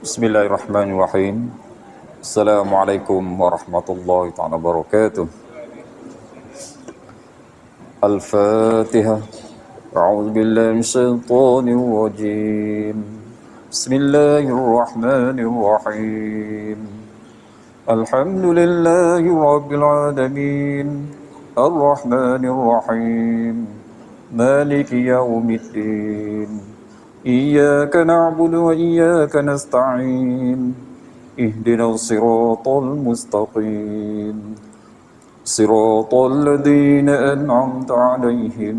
Bismillahirrahmanirrahim. Assalamualaikum warahmatullahi ta'ala wabarakatuh. Al-Fatihah. A'udzu billahi minasyaitonir rajim. Bismillahirrahmanirrahim. Alhamdulillahi rabbil alamin. Ar-Rahmanir Rahim. Maliki yaumiddin. إياك نعبد وإياك نستعين اهدنا الصراط المستقيم صراط الذين أنعمت عليهم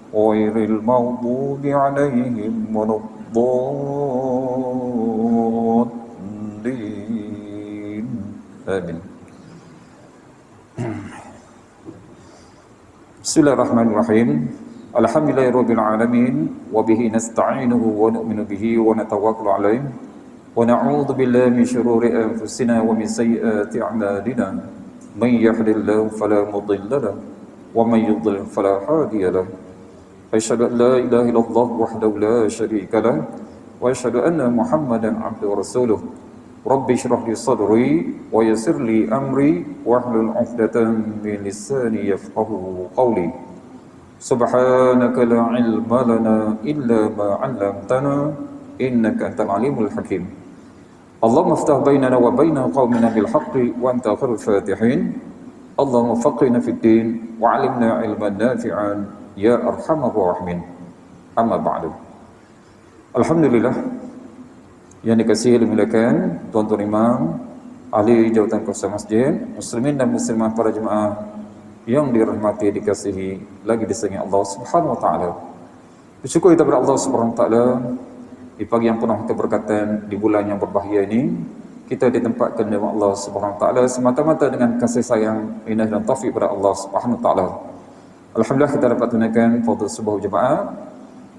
غير المغضوب عليهم ولا الضالين آمين. Bismillahirrahmanirrahim. Alhamdulillahirabbil alamin wa bihi nasta'inuhu wa nu'minu bihi wa natawakkalu alayhi wa na'udzu billahi min shururi anfusina wa min sayyiati a'malina may yahdihillahu fala mudilla lahu wa may yudlil fala hadiya lahu asyhadu an la ilaha illallah wahdahu la syarika lahu wa asyhadu anna muhammadan 'abduhu wa rasuluh rabbi shrah li sadri wa yassir li amri wahlul 'uqdatam min lisani yafqahu qawli. Subhanaka la ilma lana illa ma 'allamtana innaka antal alimul hakim. Allahumma iftah bainana wa baina qaumina bil haqqi wa anta khairul fatihin. Allahumma faqihna fid din wa 'allimna ilman nafi'an ya arhamar rahimin. Amma ba'du. Alhamdulillah yang dikasihi dimuliakan tuan-tuan imam, ahli jawatan kuasa masjid, muslimin dan muslimat para jemaah yang dirahmati, dikasihi, lagi disayangi Allah Subhanahu wa taala. Bersyukur kita kepada Allah Subhanahu wa taala di pagi yang penuh keberkatan, di bulan yang berbahagia ini, kita ditempatkan oleh Allah Subhanahu wa taala semata-mata dengan kasih sayang, inah dan taufik kepada Allah Subhanahu wa taala. Alhamdulillah kita dapat tunaikan fardhu subuh jemaah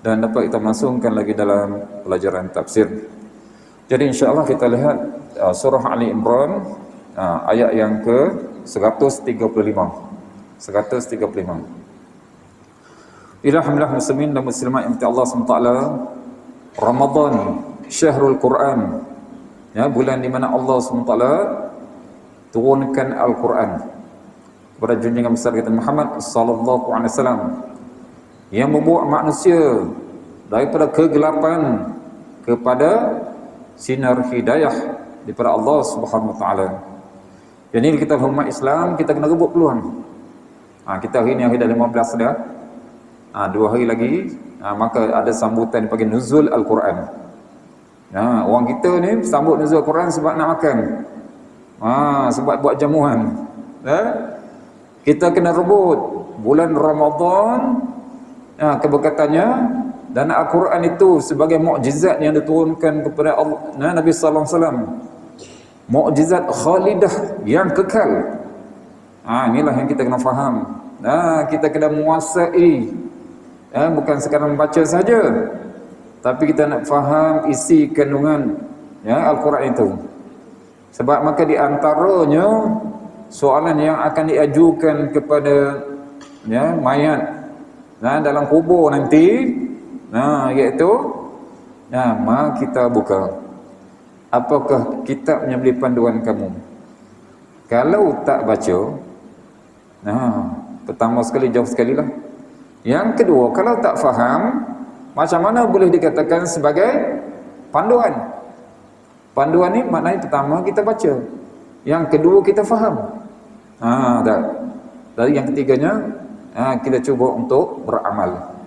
dan dapat kita masukkan lagi dalam pelajaran tafsir. Jadi insya-Allah kita lihat surah Ali Imran ayat yang ke 135. 135. Alhamdulillah muslimin dan muslimat yang Allah SWT, Ramadan, Syahrul Quran, ya, bulan di mana Allah SWT turunkan Al-Quran kepada junjungan besar kita Muhammad sallallahu alaihi wasallam yang membawa manusia daripada kegelapan kepada sinar hidayah daripada Allah Subhanahu wa taala. Jadi kita umat Islam, kita kena rebut peluang. Kita hari ni hari dah 15 dah. 2 hari lagi, maka ada sambutan dipanggil Nuzul Al-Quran. Orang kita ni sambut Nuzul Al-Quran sebab nak makan. Sebab buat jamuan. Kita kena rebut bulan Ramadan, keberkatannya, dan Al-Quran itu sebagai mukjizat yang diturunkan kepada Allah, Nabi sallallahu alaihi wasallam. Mukjizat khalidah yang kekal. Inilah yang kita kena faham. Kita kena menguasai, bukan sekadar membaca saja, tapi kita nak faham isi kandungan Al-Quran itu. Sebab maka di antaranya soalan yang akan diajukan kepada mayat dalam kubur nanti, iaitu mari kita buka, apakah kitab yang menjadi panduan kamu? Kalau tak baca, pertama sekali, jauh sekali lah. Yang kedua, kalau tak faham, macam mana boleh dikatakan sebagai panduan? Panduan ni maknanya pertama kita baca, yang kedua kita faham. Dari yang ketiganya, kita cuba untuk beramal.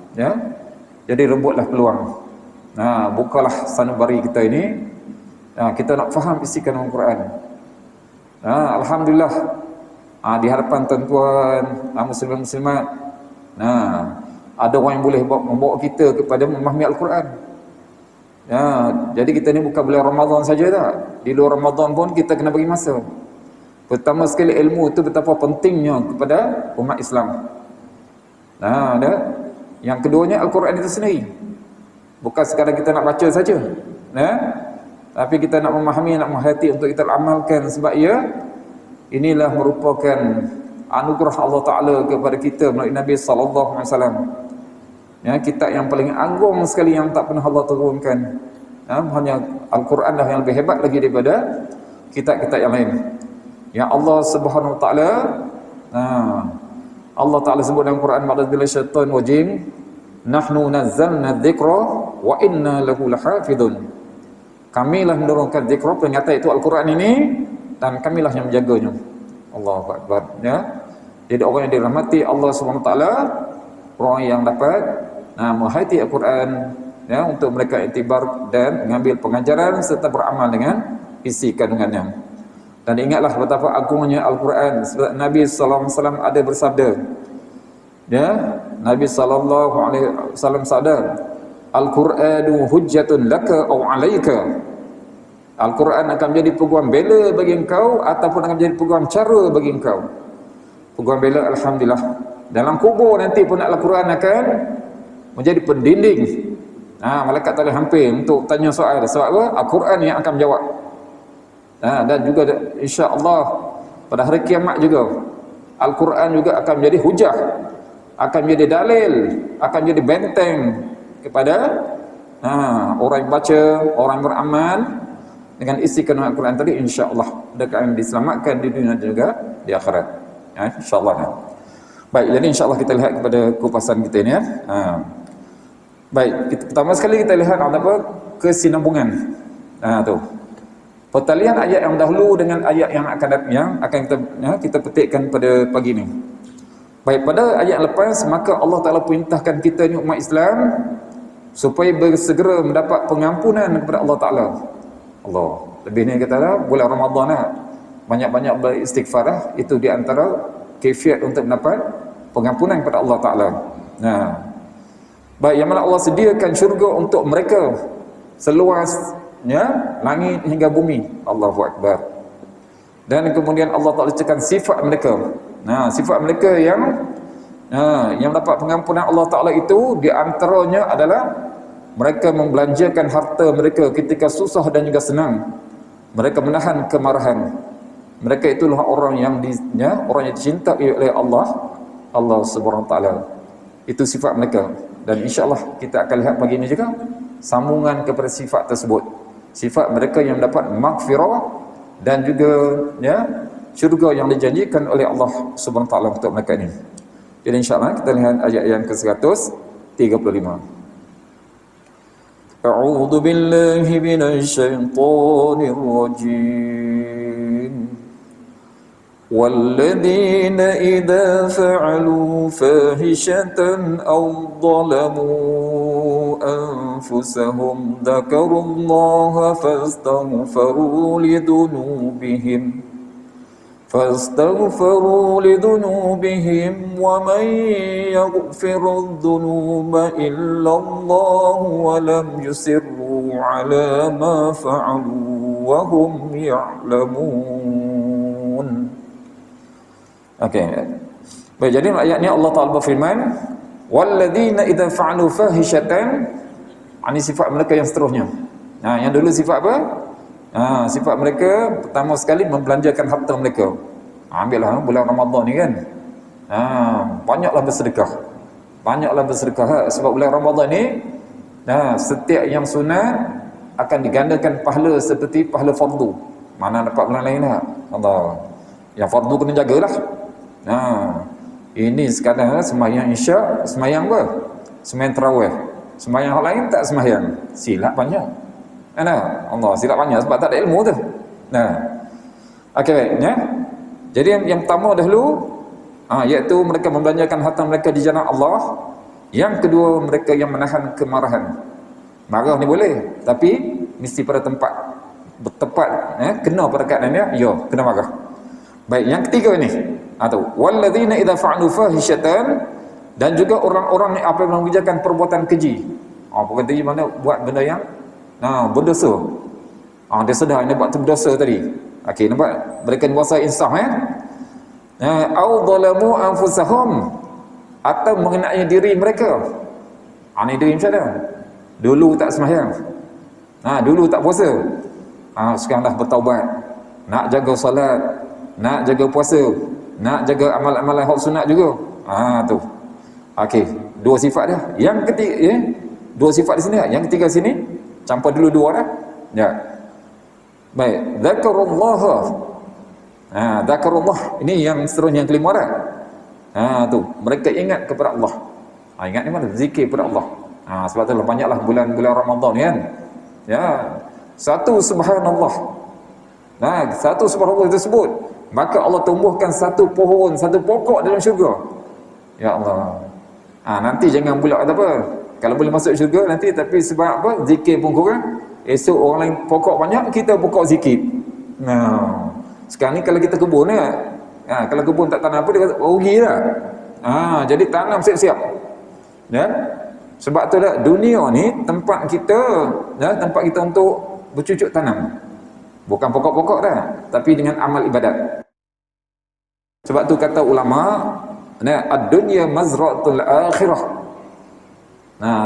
Jadi rebutlah peluang. Bukalah sanubari kita ini. Kita nak faham isi kandungan Quran. Alhamdulillah, di hadapan tuan-tuan muslim-muslimat, ada orang yang boleh membawa kita kepada memahami Al-Quran. Jadi kita ni bukan bulan Ramadan saja tak. Di luar Ramadan pun kita kena bagi masa. Pertama sekali, ilmu itu betapa pentingnya kepada umat Islam. Yang keduanya, Al-Quran itu sendiri. Bukan sekadar kita nak baca saja, tapi kita nak memahami, nak menghayati untuk kita amalkan. Sebab inilah merupakan anugerah Allah Ta'ala kepada kita melalui Nabi sallallahu alaihi wasallam. Kitab yang paling agung sekali yang tak pernah Allah turunkan. Hanya Al-Quran dah yang lebih hebat lagi daripada kitab-kitab yang lain. Ya Allah Subhanahu wa taala, Allah Taala sebut dalam Quran, "Ma'adzubillahi syaitanir rajim, nahnu nazzalna dzikra wa inna lahu lahafizun." Kamilah menurunkan zikra, peringatan itu Al-Quran ini, dan kamilah yang menjaganya. Allahu Akbar, ya. Jadi orang yang dirahmati Allah Subhanahu wa taala, orang yang dapat menghayati Al-Quran, ya, untuk mereka iktibar dan mengambil pengajaran serta beramal dengan isi kandungannya. Dan ingatlah betapa agungnya Al-Quran. Nabi sallallahu alaihi wasallam ada bersabda, ya, Nabi sallallahu alaihi wasallam sabda, "Al-Qur'anu hujjatun laka aw 'alaika." Al-Quran akan menjadi peguam bela bagi engkau ataupun akan menjadi peguam cara bagi engkau. Peguam bela, alhamdulillah. Dalam kubur nanti pun Al-Quran akan menjadi pendinding. Malaikat tak boleh hampir untuk tanya soal. Sebab apa? Al-Quran yang akan menjawab. Dan juga insya-Allah pada hari kiamat juga Al-Quran juga akan menjadi hujah, akan menjadi dalil, akan menjadi benteng kepada orang yang baca, orang yang beramal dengan isi kandungan Al-Quran tadi, insya-Allah mereka akan diselamatkan di dunia dan juga di akhirat. Insya-Allah. Baik, jadi insya-Allah kita lihat kepada kupasan kita ini, ya. Baik, pertama sekali kita lihat apa? Kesinambungan. Tu. Pertalian ayat yang dahulu dengan ayat yang akan kita petikkan pada pagi ini. Baik, pada ayat lepas, maka Allah Taala perintahkan kita ni umat Islam supaya bersegera mendapat pengampunan kepada Allah Taala. Allah. Lebih ni kata bulan Ramadan banyak-banyak beristighfar, itu di antara kaifiat untuk mendapat pengampunan kepada Allah Taala. Baik, yang mana Allah sediakan syurga untuk mereka seluasnya langit hingga bumi. Allahu Akbar. Dan kemudian Allah Taala cakap sifat mereka. Sifat mereka yang dapat pengampunan Allah Taala itu di antaranya adalah mereka membelanjakan harta mereka ketika susah dan juga senang. Mereka menahan kemarahan. Mereka itulah orang yang dicintai oleh Allah Subhanahu wa taala. Itu sifat mereka. Dan insya-Allah kita akan lihat pagi ini juga sambungan kepada sifat tersebut. Sifat mereka yang dapat maghfirah dan juga syurga yang dijanjikan oleh Allah Subhanahu wa taala untuk mereka ini. Jadi insya-Allah kita lihat ayat yang ke-135. A'udzu billahi minasy syaithanir rajim. وَالَّذِينَ إِذَا فَعَلُوا فَاحِشَةً أَوْ ظَلَمُوا أَنفُسَهُمْ ذَكَرُوا اللَّهَ فَاسْتَغْفَرُوا لِذُنُوبِهِمْ وَمَنْ يَغْفِرُ الذُّنُوبَ إِلَّا اللَّهُ وَلَمْ يُصِرُّوا عَلَى مَا فَعَلُوا وَهُمْ يَعْلَمُونَ. Okey. Baik, jadi ayat ni Allah Taala berfirman, "Walladzina idza fa'alu fahishatan", ini sifat mereka yang seterusnya. Yang dulu sifat apa? Sifat mereka pertama sekali membelanjakan harta mereka. Ambillah bulan Ramadan ni kan. Banyaklah bersedekah. Sebab bulan Ramadan ni setiap yang sunat akan digandakan pahala seperti pahala fardu. Mana dapat bulan lain tak? Allah. Yang fardu kena jagalah. Ini sekarang sembahyang Isyak, sembahyang apa? Sembahyang tarawih. Sembahyang yang lain tak sembahyang. Silap banyak. Allah, silap banyak sebab tak ada ilmu tu. Okey, baik, ya. Jadi yang pertama dahulu iaitu mereka membelanjakan harta mereka di jalan Allah. Yang kedua, mereka yang menahan kemarahan. Marah ni boleh, tapi mesti pada tempat bertepat, kena pada keadaannya, kena marah. Baik, yang ketiga ni walladzina idza fa'alu fahishatan, dan juga orang-orang yang apabila mengerjakan perbuatan keji. Perbuatan keji mana buat benda yang berdosa. Dia sedar dia buat berdosa tadi. Okey, nampak mereka berbuat insaf au zalamu anfusahum, atau mengenai diri mereka. Ni diri macam mana? Dulu tak sembahyang. Dulu tak puasa. Sekarang dah bertaubat. Nak jaga solat, nak jaga puasa, nak jaga amal-amalan hak sunat juga. Tu. Okey, dua sifat dah. Yang ketiga, dua sifat di sini. Yang ketiga sini, campur dulu dua dah. Ya. Baik, zakarullah. Zakarullah ini yang seterusnya yang kelima dah. Tu, mereka ingat kepada Allah. Ingat ni mana? Zikir kepada Allah. Sebab tu banyaklah bulan-bulan Ramadan ni kan. Ya. Satu subhanallah. Satu subhanallah tersebut, maka Allah tumbuhkan satu pohon, satu pokok dalam syurga. Ya Allah. Nanti jangan pula kata apa, kalau boleh masuk syurga nanti, tapi sebab apa? Zikir pun kurang. Esok orang lain pokok banyak, kita pokok sikit. Sekarang ni kalau kita kebun kalau kebun tak tanam apa, dia kata rugi dah. Jadi tanam siap-siap. Ya. Sebab tu dah dunia ni tempat kita, tempat kita untuk bercucuk tanam. Bukan pokok-pokok dah, tapi dengan amal ibadat. Sebab tu kata ulama, ad-dunya mazra'atul akhirah.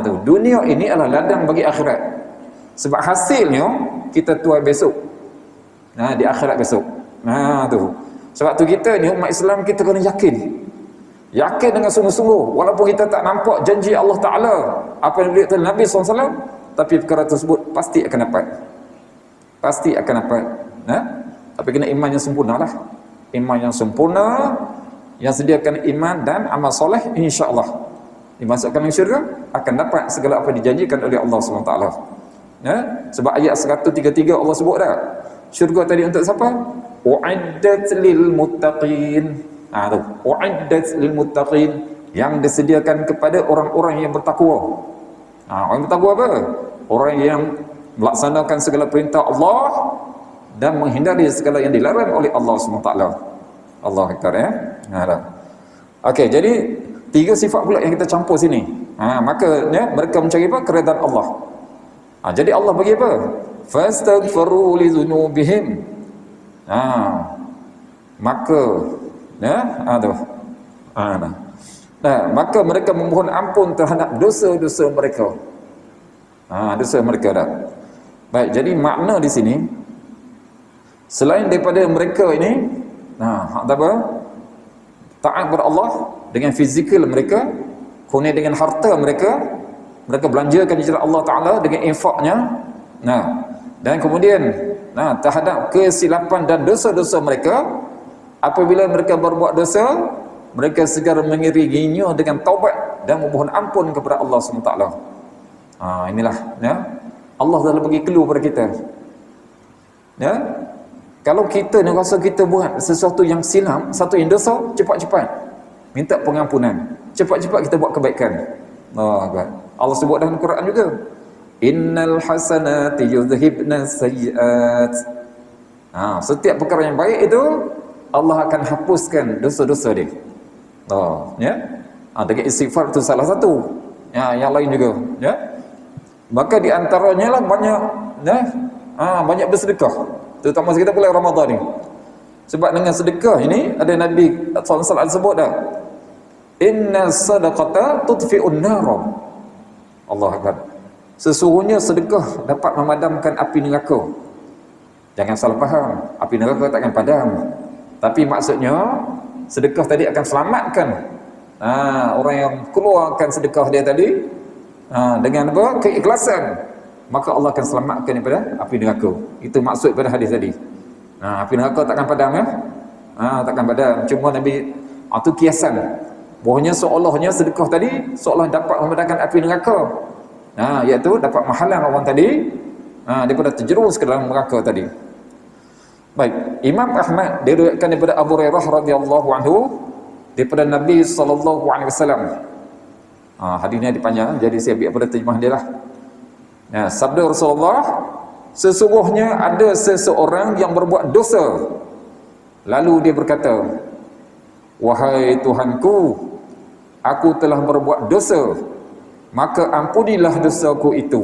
Tu dunia ini adalah ladang bagi akhirat. Sebab hasilnya kita tuai besok. Di akhirat besok. Tu. Sebab tu kita ni umat Islam, kita kena yakin. Yakin dengan sungguh-sungguh, walaupun kita tak nampak janji Allah Taala apa yang diberikan Nabi SAW, tapi perkara tersebut pasti akan dapat. Pasti akan dapat. Tapi kena iman yang sempurna lah. Iman yang sempurna, yang sediakan iman dan amal soleh, insya-Allah dimasukkan ke syurga, akan dapat segala apa dijanjikan oleh Allah SWT. Sebab ayat 133 Allah sebut dah, syurga tadi untuk siapa? U'iddat lil muttaqin. Tu, u'iddat lil muttaqin, yang disediakan kepada orang-orang yang bertakwa. Orang bertakwa apa? Orang yang melaksanakan segala perintah Allah dan menghindari segala yang dilarang oleh Allah SWT. Allah Akbar, ya. Okey, jadi 3 sifat pula yang kita campur sini. Maka mereka mencari apa? Keredaan Allah. Jadi Allah bagi apa? Fastaghfiru li dzunubihim. Maka maka mereka memohon ampun terhadap dosa-dosa mereka. Dosa mereka dah. Baik, jadi makna di sini, selain daripada mereka ini apa? Taat kepada Allah dengan fizikal mereka, kemudian dengan harta mereka belanjakan di jalan Allah Taala dengan infaknya. Dan kemudian terhadap kesilapan dan dosa-dosa mereka, apabila mereka berbuat dosa, mereka segera mengiringinya dengan taubat dan memohon ampun kepada Allah SWT. Inilah Allah dah bagi clue pada kita. Kalau kita ni rasa kita buat sesuatu yang silap, satu yang dosa, cepat-cepat minta pengampunan, cepat-cepat kita buat kebaikan. Allah sebut dalam Quran juga, innal hasanati yudhibna sayyi'at. Setiap perkara yang baik itu Allah akan hapuskan dosa-dosa dia. Dengan istighfar itu salah satu. Yang lain juga. Maka di antaranya lah banyak bersedekah. Terutama kita bulan Ramadan ni. Sebab dengan sedekah ini, ada Nabi SAW sebut dah, inna sadaqata tudfi'un nara. Allah Akbar. Sesungguhnya sedekah dapat memadamkan api neraka. Jangan salah faham, api neraka takkan padam. Tapi maksudnya sedekah tadi akan selamatkan orang yang keluarkan sedekah dia tadi dengan apa? Keikhlasan, maka Allah akan selamatkan daripada api neraka. Itu maksud pada hadis tadi. Api neraka takkan padam, takkan padam. Cuma Nabi itu kiasan, bahawanya seolahnya sedekah tadi seolah dapat memadamkan api neraka, iaitu dapat menghalang orang tadi daripada terjerumus ke dalam neraka tadi. Baik, Imam Ahmad diriwayatkan daripada Abu Hurairah radhiyallahu anhu daripada Nabi sallallahu alaihi wasallam. Hadisnya dipanjang, jadi saya ambil pada terjemah dia lah. Sabda Rasulullah, sesungguhnya ada seseorang yang berbuat dosa, lalu dia berkata, wahai Tuhanku, aku telah berbuat dosa, maka ampunilah dosaku itu.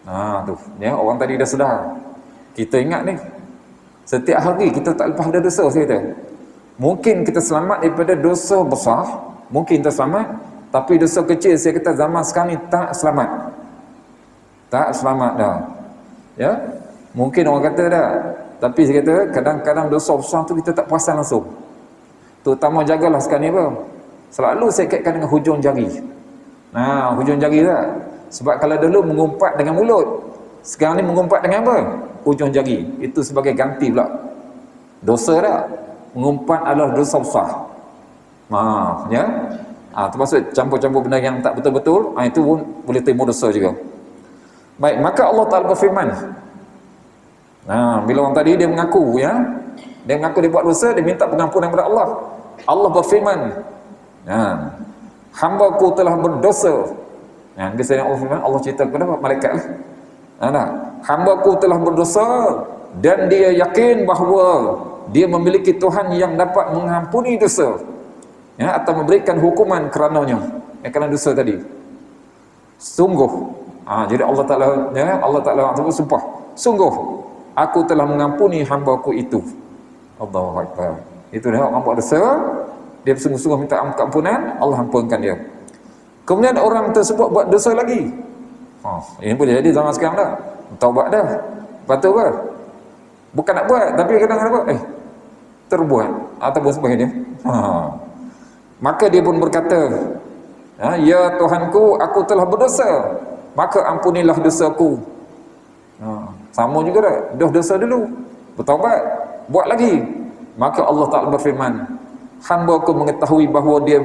Orang tadi dah sedar. Kita ingat ni, setiap hari kita tak lepas ada dosa, saya kata. Mungkin kita selamat daripada dosa besar, mungkin kita selamat, tapi dosa kecil saya kata zaman sekarang ni tak selamat. Tak selamat dah. Mungkin orang kata dah, tapi saya kata kadang-kadang dosa besar tu kita tak perasan langsung. Terutama jagalah sekarang ni apa? Selalu saya kaitkan dengan hujung jari. Hujung jari lah. Sebab kalau dulu mengumpat dengan mulut, Sekarang ni mengumpat dengan apa? Ujung jari. Itu sebagai ganti pula. Dosa tak? Mengumpat adalah dosa besar. Ya. Termasuk campur-campur benda yang tak betul-betul, itu pun boleh timbul dosa juga. Baik, maka Allah Ta'ala berfirman. Bila orang tadi dia mengaku, ya, dia mengaku dia buat dosa, dia minta pengampunan kepada Allah. Allah berfirman, hamba-Ku telah berdosa. Biasanya Allah firman, Allah cerita kepada malaikat lah. Hamba-Ku telah berdosa dan dia yakin bahawa dia memiliki Tuhan yang dapat mengampuni dosa, atau memberikan hukuman kerananya, kerana dosa tadi. Sungguh, jadi Allah Ta'ala, Allah Ta'ala sumpah, sungguh aku telah mengampuni hamba-Ku itu. Allahu Akbar. Itu dah orang buat dosa, dia sungguh-sungguh minta ampunan, Allah ampunkan dia. Kemudian orang tersebut buat dosa lagi. Ini boleh jadi zaman sekarang dah. Taubat dah. Lepas tu apa? Bukan nak buat, tapi kadang-kadang apa? Terbuat ataupun sebagainya. Maka dia pun berkata, ya Tuhanku, aku telah berdosa, maka ampunilah dosaku. Sama juga dah. Dah dosa dulu, bertaubat, buat lagi. Maka Allah Ta'ala berfirman, hamba-Ku mengetahui bahawa dia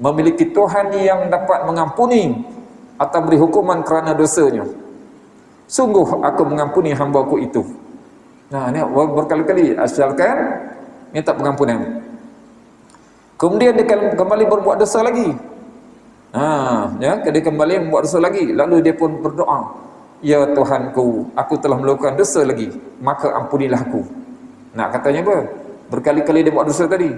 memiliki Tuhan yang dapat mengampuni atau beri hukuman kerana dosanya. Sungguh aku mengampuni hamba-Ku itu. Ini berkali-kali asalkan minta pengampunan. Kemudian dia kembali berbuat dosa lagi. Dia kembali membuat dosa lagi. Lalu dia pun berdoa, ya Tuhanku, aku telah melakukan dosa lagi, maka ampunilah aku. Katanya apa? Berkali-kali dia buat dosa tadi.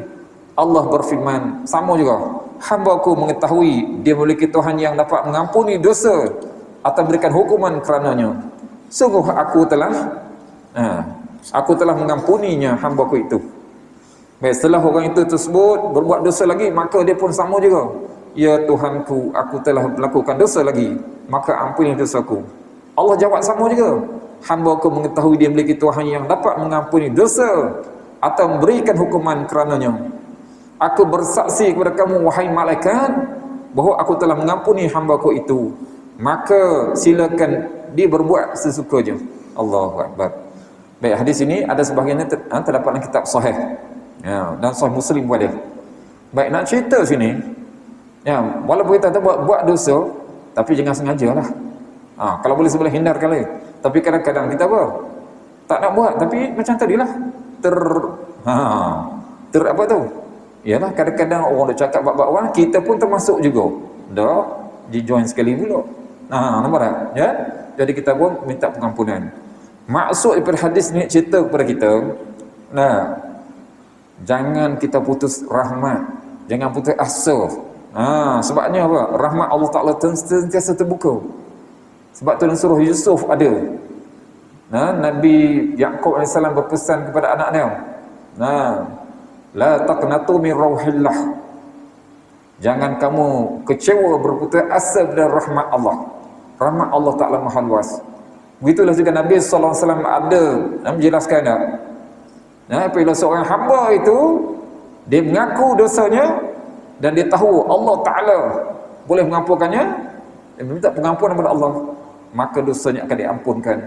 Allah berfirman, sama juga, hamba-Ku mengetahui dia memiliki Tuhan yang dapat mengampuni dosa atau berikan hukuman kerananya. Sungguh aku telah mengampuninya hamba-Ku itu. Baik, setelah orang itu tersebut berbuat dosa lagi, maka dia pun sama juga, ya Tuhanku, aku telah melakukan dosa lagi, maka ampuni dosaku. Allah jawab sama juga, hamba-Ku mengetahui dia memiliki Tuhan yang dapat mengampuni dosa atau memberikan hukuman kerananya. Aku bersaksi kepada kamu, wahai malaikat, bahawa aku telah mengampuni hamba-Ku itu, maka silakan dia berbuat sesukanya. Allahu Akbar. Baik, hadis ini ada sebahagiannya terdapat dalam kitab Sahih, dan Sahih Muslim pun ada. Baik, nak cerita sini, walaupun kita buat dosa, tapi jangan sengaja lah. Kalau boleh sebelah hindarkan lagi. Tapi kadang-kadang kita apa? Tak nak buat, tapi macam tadilah apa tu? Yalah, kadang-kadang orang dah cakap bab-bab orang, kita pun termasuk juga. Dah di-join sekali pula. Nampak tak? Ya? Jadi kita pun minta pengampunan. Maksud daripada hadis ni cerita kepada kita, jangan kita putus rahmat, jangan putus asa. Sebabnya apa? Rahmat Allah Ta'ala sentiasa terbuka. Sebab tu surah Yusuf ada. Nabi Yaqub AS berpesan kepada anak-anaknya, la taqnatu min rauhillah. Jangan kamu kecewa, berputus asa dari rahmat Allah. Rahmat Allah Ta'ala Maha Luas. Begitulah juga Nabi SAW ada menjelaskan tak? Apabila seorang hamba itu dia mengaku dosanya dan dia tahu Allah Ta'ala boleh mengampunkannya, dia minta pengampunan kepada Allah, maka dosanya akan diampunkan,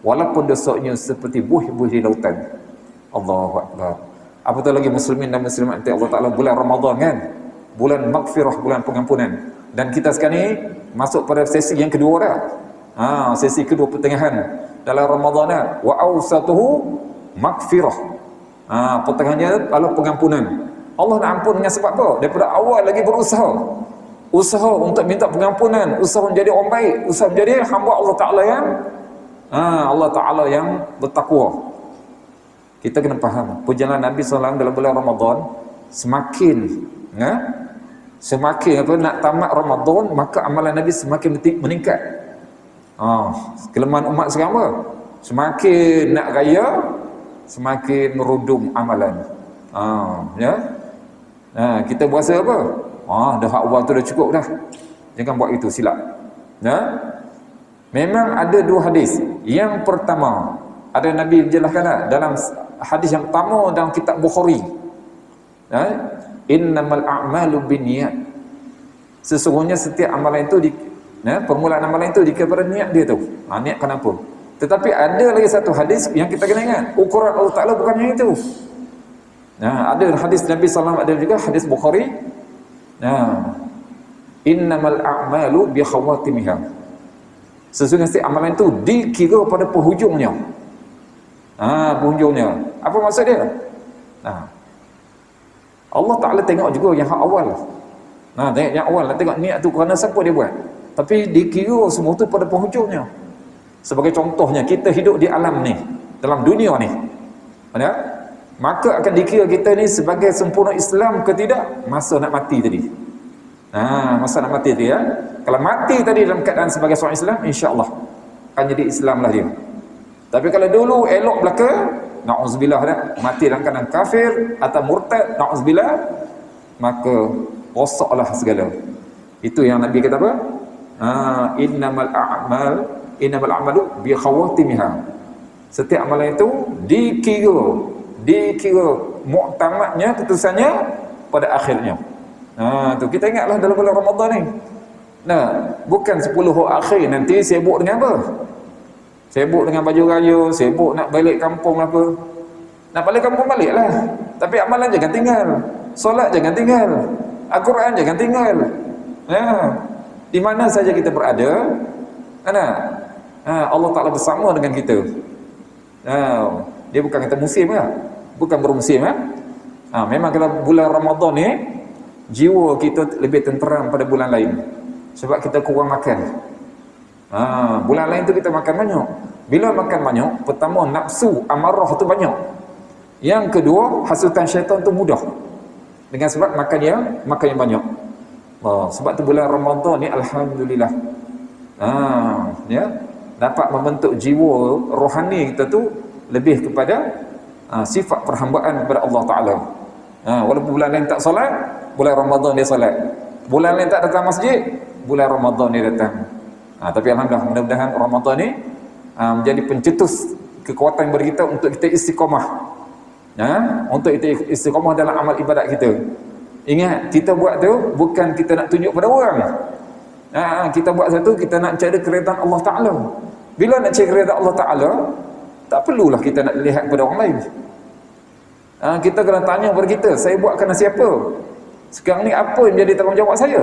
walaupun dosanya seperti buih-buih di lautan. Allahu Akbar. Apatah lagi muslimin dan muslimat Allah Ta'ala, bulan Ramadan kan, bulan maghfirah, bulan pengampunan. Dan kita sekarang ni masuk pada sesi yang kedua dah. Sesi kedua pertengahan dalam Ramadan. Wa awsatuhu maghfirah. Pertengahannya adalah pengampunan. Allah nak ampun dengan sebab apa? Daripada awal lagi berusaha. Usaha untuk minta pengampunan, usaha menjadi orang baik, usaha menjadi hamba Allah Ta'ala yang Allah Ta'ala yang bertakwa. Kita kena faham, perjalanan Nabi SAW dalam bulan Ramadan semakin nak tamat Ramadan, maka amalan Nabi semakin meningkat. Kelemahan umat sekarang apa? Semakin nak raya, semakin merudum amalan. Kita berasa apa? Dah hak awal tu dah cukup dah, jangan buat itu, silap. Memang ada dua hadis. Yang pertama, ada Nabi menjelaskan dalam hadis yang pertama dalam kitab Bukhari, innamal a'malu binniyat. Sesungguhnya setiap amalan itu permulaan amalan itu dikepada niat dia tu. Niat kenapa? Tetapi ada lagi satu hadis yang kita kena ingat, ukuran Allah Ta'ala bukan yang itu. Nah, ada hadis Nabi SAW, ada juga hadis Bukhari. Nah, innamal a'malu bi khawatimiha. Sesungguhnya amalan itu dikira pada penghujungnya. Penghujungnya. Apa maksud dia? Allah Ta'ala tengok juga yang hak awal. Tengok yang awal, tengok niat tu kerana siapa dia buat. Tapi dikira semua tu pada penghujungnya. Sebagai contohnya, kita hidup di alam ni, dalam dunia ni, maka akan dikira kita ni sebagai sempurna Islam ke tidak masa nak mati tadi. Masa nak mati tadi, ya. Kalau mati tadi dalam keadaan sebagai seorang Islam, insya-Allah akan jadi Islam lah dia. Tapi kalau dulu elok belaka, na'udzubillah dah, mati dalam keadaan kafir atau murtad, na'udzubillah, maka rosaklah segala. Itu yang Nabi kata apa? Innamal a'malu bi khawatimiha. Setiap amalan itu dikira muktamadnya, keputusannya pada akhirnya. Tu kita ingatlah dalam bulan Ramadan ni. Bukan 10 hari akhir nanti sibuk dengan apa? Sibuk dengan baju raya, sibuk nak balik kampung apa. Nak balik kampung baliklah. Tapi amalan jangan tinggal. Solat jangan tinggal. Al-Quran jangan tinggal. Di mana saja kita berada, Allah Ta'ala bersama dengan kita. Dia bukan kata musim lah, bukan bermusim lah. Memang kalau bulan Ramadan ni jiwa kita lebih tenteram pada bulan lain, sebab kita kurang makan. Bulan lain tu kita makan banyak. Bila makan banyak, pertama nafsu amarah tu banyak. Yang kedua, hasutan syaitan tu mudah, dengan sebab makan yang banyak. Sebab tu bulan Ramadan ni alhamdulillah, ya, dapat membentuk jiwa rohani kita tu lebih kepada sifat perhambaan kepada Allah Ta'ala. Walaupun bulan lain tak solat, bulan Ramadan dia solat. Bulan lain tak datang masjid, bulan Ramadan dia datang. Tapi alhamdulillah, mudah-mudahan Ramadan ni menjadi pencetus kekuatan bagi kita untuk kita istiqamah. Untuk kita istiqamah dalam amal ibadat kita. Ingat, kita buat tu bukan kita nak tunjuk pada orang. Kita buat satu, kita nak cari keredaan Allah Ta'ala. Bila nak cari keredaan Allah Ta'ala, tak perlulah kita nak lihat pada orang lain. Kita kena tanya kepada kita, saya buat kerana siapa? Sekarang ni apa yang menjadi tanggungjawab saya?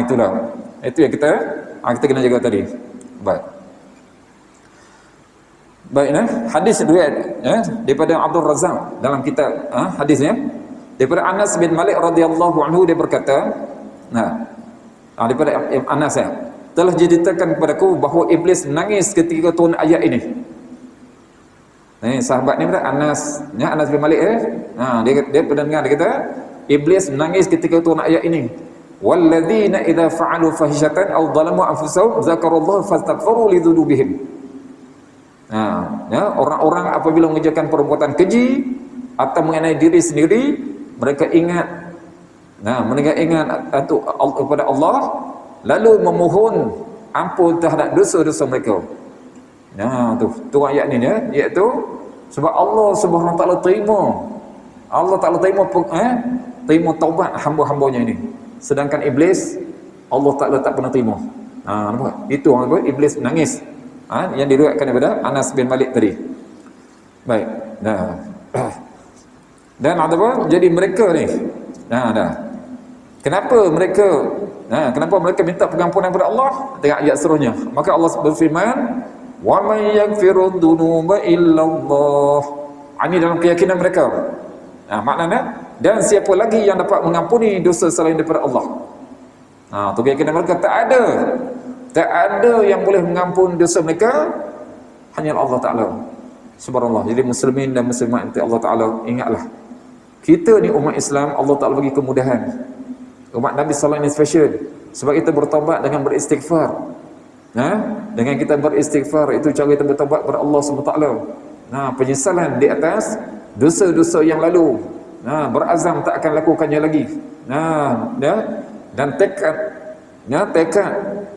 Itulah. Itu yang kita kena jaga tadi. Baik, hadis riwayat daripada Abdul Razzaq dalam kitab hadisnya, daripada Anas bin Malik radhiyallahu anhu, dia berkata, daripada Anas, telah diceritakan kepadaku bahawa iblis menangis ketika turun ayat ini. Sahabat ni Anas, Anas bin Malik, dia pernah dengar, dia kata iblis menangis ketika turun ayat ini. Walladzina idza fa'alu fahishatan aw zalamu anfusahum dzakarallaha fastaghfiru li dzunubihim. Orang-orang apabila mengerjakan perbuatan keji atau mengenai diri sendiri, mereka ingat kepada Allah, lalu memohon ampun terhadap dosa-dosa mereka. Tu ayat ni, iaitu sebab Allah Subhanahu Wa Taala terima taubat hamba-hambanya ini, sedangkan iblis Allah Taala tak pernah terima. Nampak? Itu orang iblis menangis, yang diriwayatkan daripada Anas bin Malik tadi. Baik. Dan ada apa? Jadi mereka ni, kenapa mereka minta pengampunan kepada Allah? Tengok ayat seterusnya. Maka Allah berfirman, wa may yaghfiru dzunuba illallah. Ini dalam keyakinan mereka. Maknanya, dan siapa lagi yang dapat mengampuni dosa selain daripada Allah? Tu keyakinan mereka. Tak ada yang boleh mengampuni dosa mereka, hanya Allah Ta'ala. Subhanallah. Jadi muslimin dan muslimat Allah Ta'ala, ingatlah, kita ni umat Islam, Allah Ta'ala bagi kemudahan. Umat Nabi SAW ini special, sebab kita bertaubat dengan beristighfar. Dengan kita beristighfar, itu cara kita bertaubat kepada Allah SWT. Penyesalan di atas dosa-dosa yang lalu, berazam tak akan lakukannya lagi. Dan tekad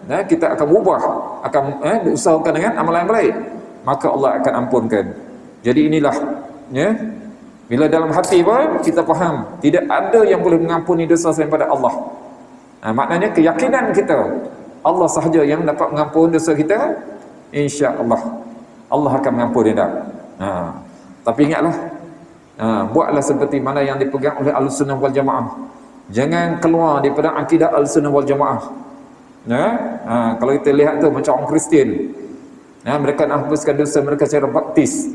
kita akan berubah, akan usahakan dengan amalan yang baik, maka Allah akan ampunkan. Jadi inilah, bila dalam hati pun kita faham tidak ada yang boleh mengampuni dosa selain pada Allah. Maknanya keyakinan kita, Allah sahaja yang dapat mengampuni dosa kita, insya-Allah Allah akan mengampuni dah. Tapi ingatlah, buatlah seperti mana yang dipegang oleh Ahlussunnah wal Jamaah. Jangan keluar daripada akidah Ahlussunnah wal Jamaah. Kalau kita lihat tu macam orang Kristian, mereka nak hapuskan dosa mereka secara baptis,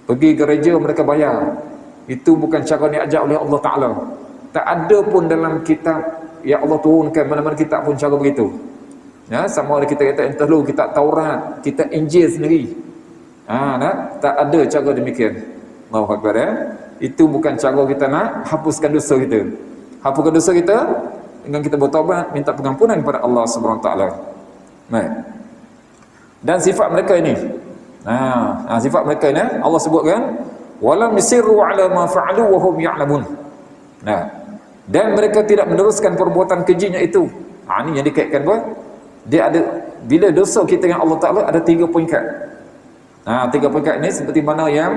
pergi gereja mereka bayar. Itu bukan cara diajar oleh Allah Ta'ala. Tak ada pun dalam kitab yang Allah turunkan, mana-mana kitab pun cara begitu. Sama ada kita kata entah lu kitab Taurat, kitab Injil sendiri, tak ada cara demikian. Allahu Akbar. Itu bukan cara kita nak hapuskan dosa kita. Hapuskan dosa kita dengan kita bertaubat, minta pengampunan kepada Allah Subhanahu Wa Taala. Baik. Dan sifat mereka ini, sifat mereka ini Allah sebutkan, walam yusirru ala ma fa'alu wa hum ya'lamun. Dan mereka tidak meneruskan perbuatan kejinya itu. Ini yang dikaitkan apa? Dia ada, bila dosa kita dengan Allah Ta'ala ada 3 peringkat. 3 peringkat ini seperti mana yang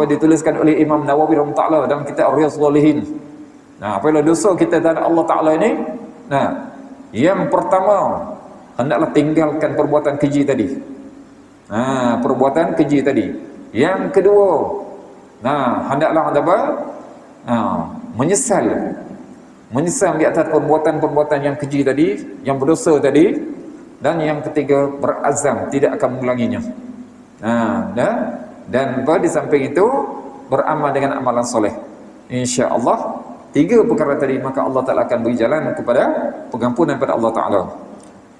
dituliskan oleh Imam Nawawi rahimahullah dalam kitab Riyadhus Shalihin. Apabila dosa kita terhadap Allah Ta'ala ini, yang pertama hendaklah tinggalkan perbuatan keji tadi. Perbuatan keji tadi. Yang kedua, hendaklah anda menyesal di atas perbuatan-perbuatan yang keji tadi, yang berdosa tadi. Dan yang ketiga, berazam tidak akan mengulanginya. Dan di samping itu beramal dengan amalan soleh. Insya-Allah 3 perkara tadi, maka Allah Ta'ala akan beri jalan kepada pengampunan pada Allah Ta'ala.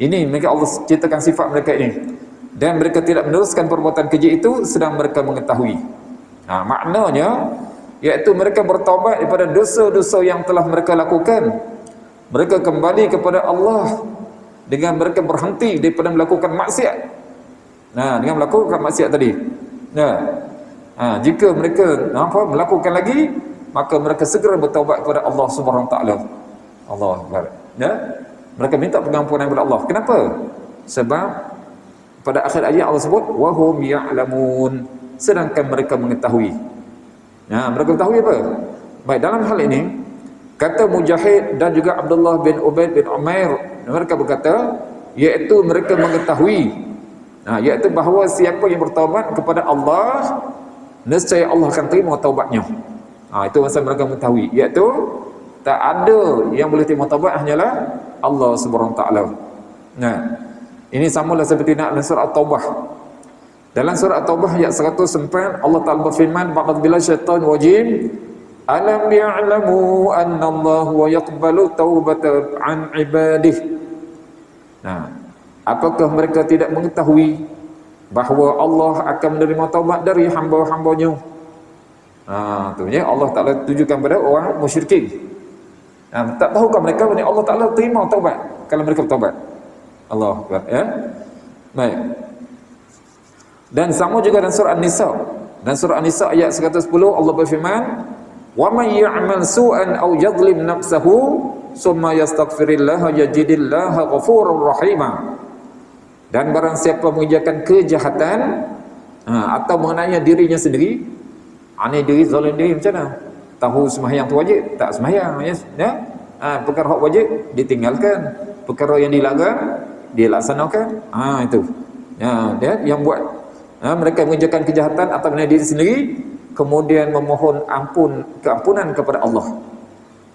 Ini mereka, Allah ceritakan sifat mereka ini. Dan mereka tidak meneruskan perbuatan keji itu sedang mereka mengetahui. Maknanya iaitu mereka bertaubat daripada dosa-dosa yang telah mereka lakukan. Mereka kembali kepada Allah dengan mereka berhenti daripada melakukan maksiat. Dengan melakukan maksiat tadi. Jika mereka melakukan lagi, maka mereka segera bertaubat kepada Allah Subhanahu Wa Taala. Allah Akbar. Mereka minta pengampunan kepada Allah. Kenapa? Sebab pada akhir ayat Allah sebut wahum ya'lamun, sedangkan mereka mengetahui. Mereka mengetahui apa? Baik, dalam hal ini kata Mujahid dan juga Abdullah bin Ubaid bin Umair, mereka berkata iaitu mereka mengetahui, iaitu bahawa siapa yang bertaubat kepada Allah, nescaya Allah akan terima taubatnya. Itu masa mereka mengetahui, iaitu tak ada yang boleh terima taubat hanyalah Allah Subhanahu Wa Taala. Ini samalah seperti dalam surah At-Taubah. Dalam surah At-Taubah ayat 104 Allah Ta'ala berfirman, "Ba'dbillahi syaitanir rajim, alam ya'lamu anna Allah wa yaqbalu taubata an ibadih." Apakah mereka tidak mengetahui bahawa Allah akan menerima taubat dari hamba-hambanya? Ya, Allah Ta'ala tujukan pada orang musyrikin. Tak tahukah mereka bahawa Allah Ta'ala terima taubat kalau mereka bertaubat? Allah Akbar, baik. Dan sama juga dalam surah An-Nisa. Dan surah An-Nisa ayat 110 Allah berfirman, "Wa may ya'mal su'an aw yadhlim nafsahu summa yastaghfirillaha yajidillaha ghafurur rahima." Dan barang siapa mengerjakan kejahatan atau mengenai dirinya sendiri, diri zalim diri macam mana? Tahu sembahyang tu wajib, tak sembahyang, perkara hak wajib ditinggalkan, perkara yang dilarang dia laksanakan. Itu. Dia yang buat mereka mengerjakan kejahatan atau mengenai diri sendiri, kemudian memohon keampunan kepada Allah.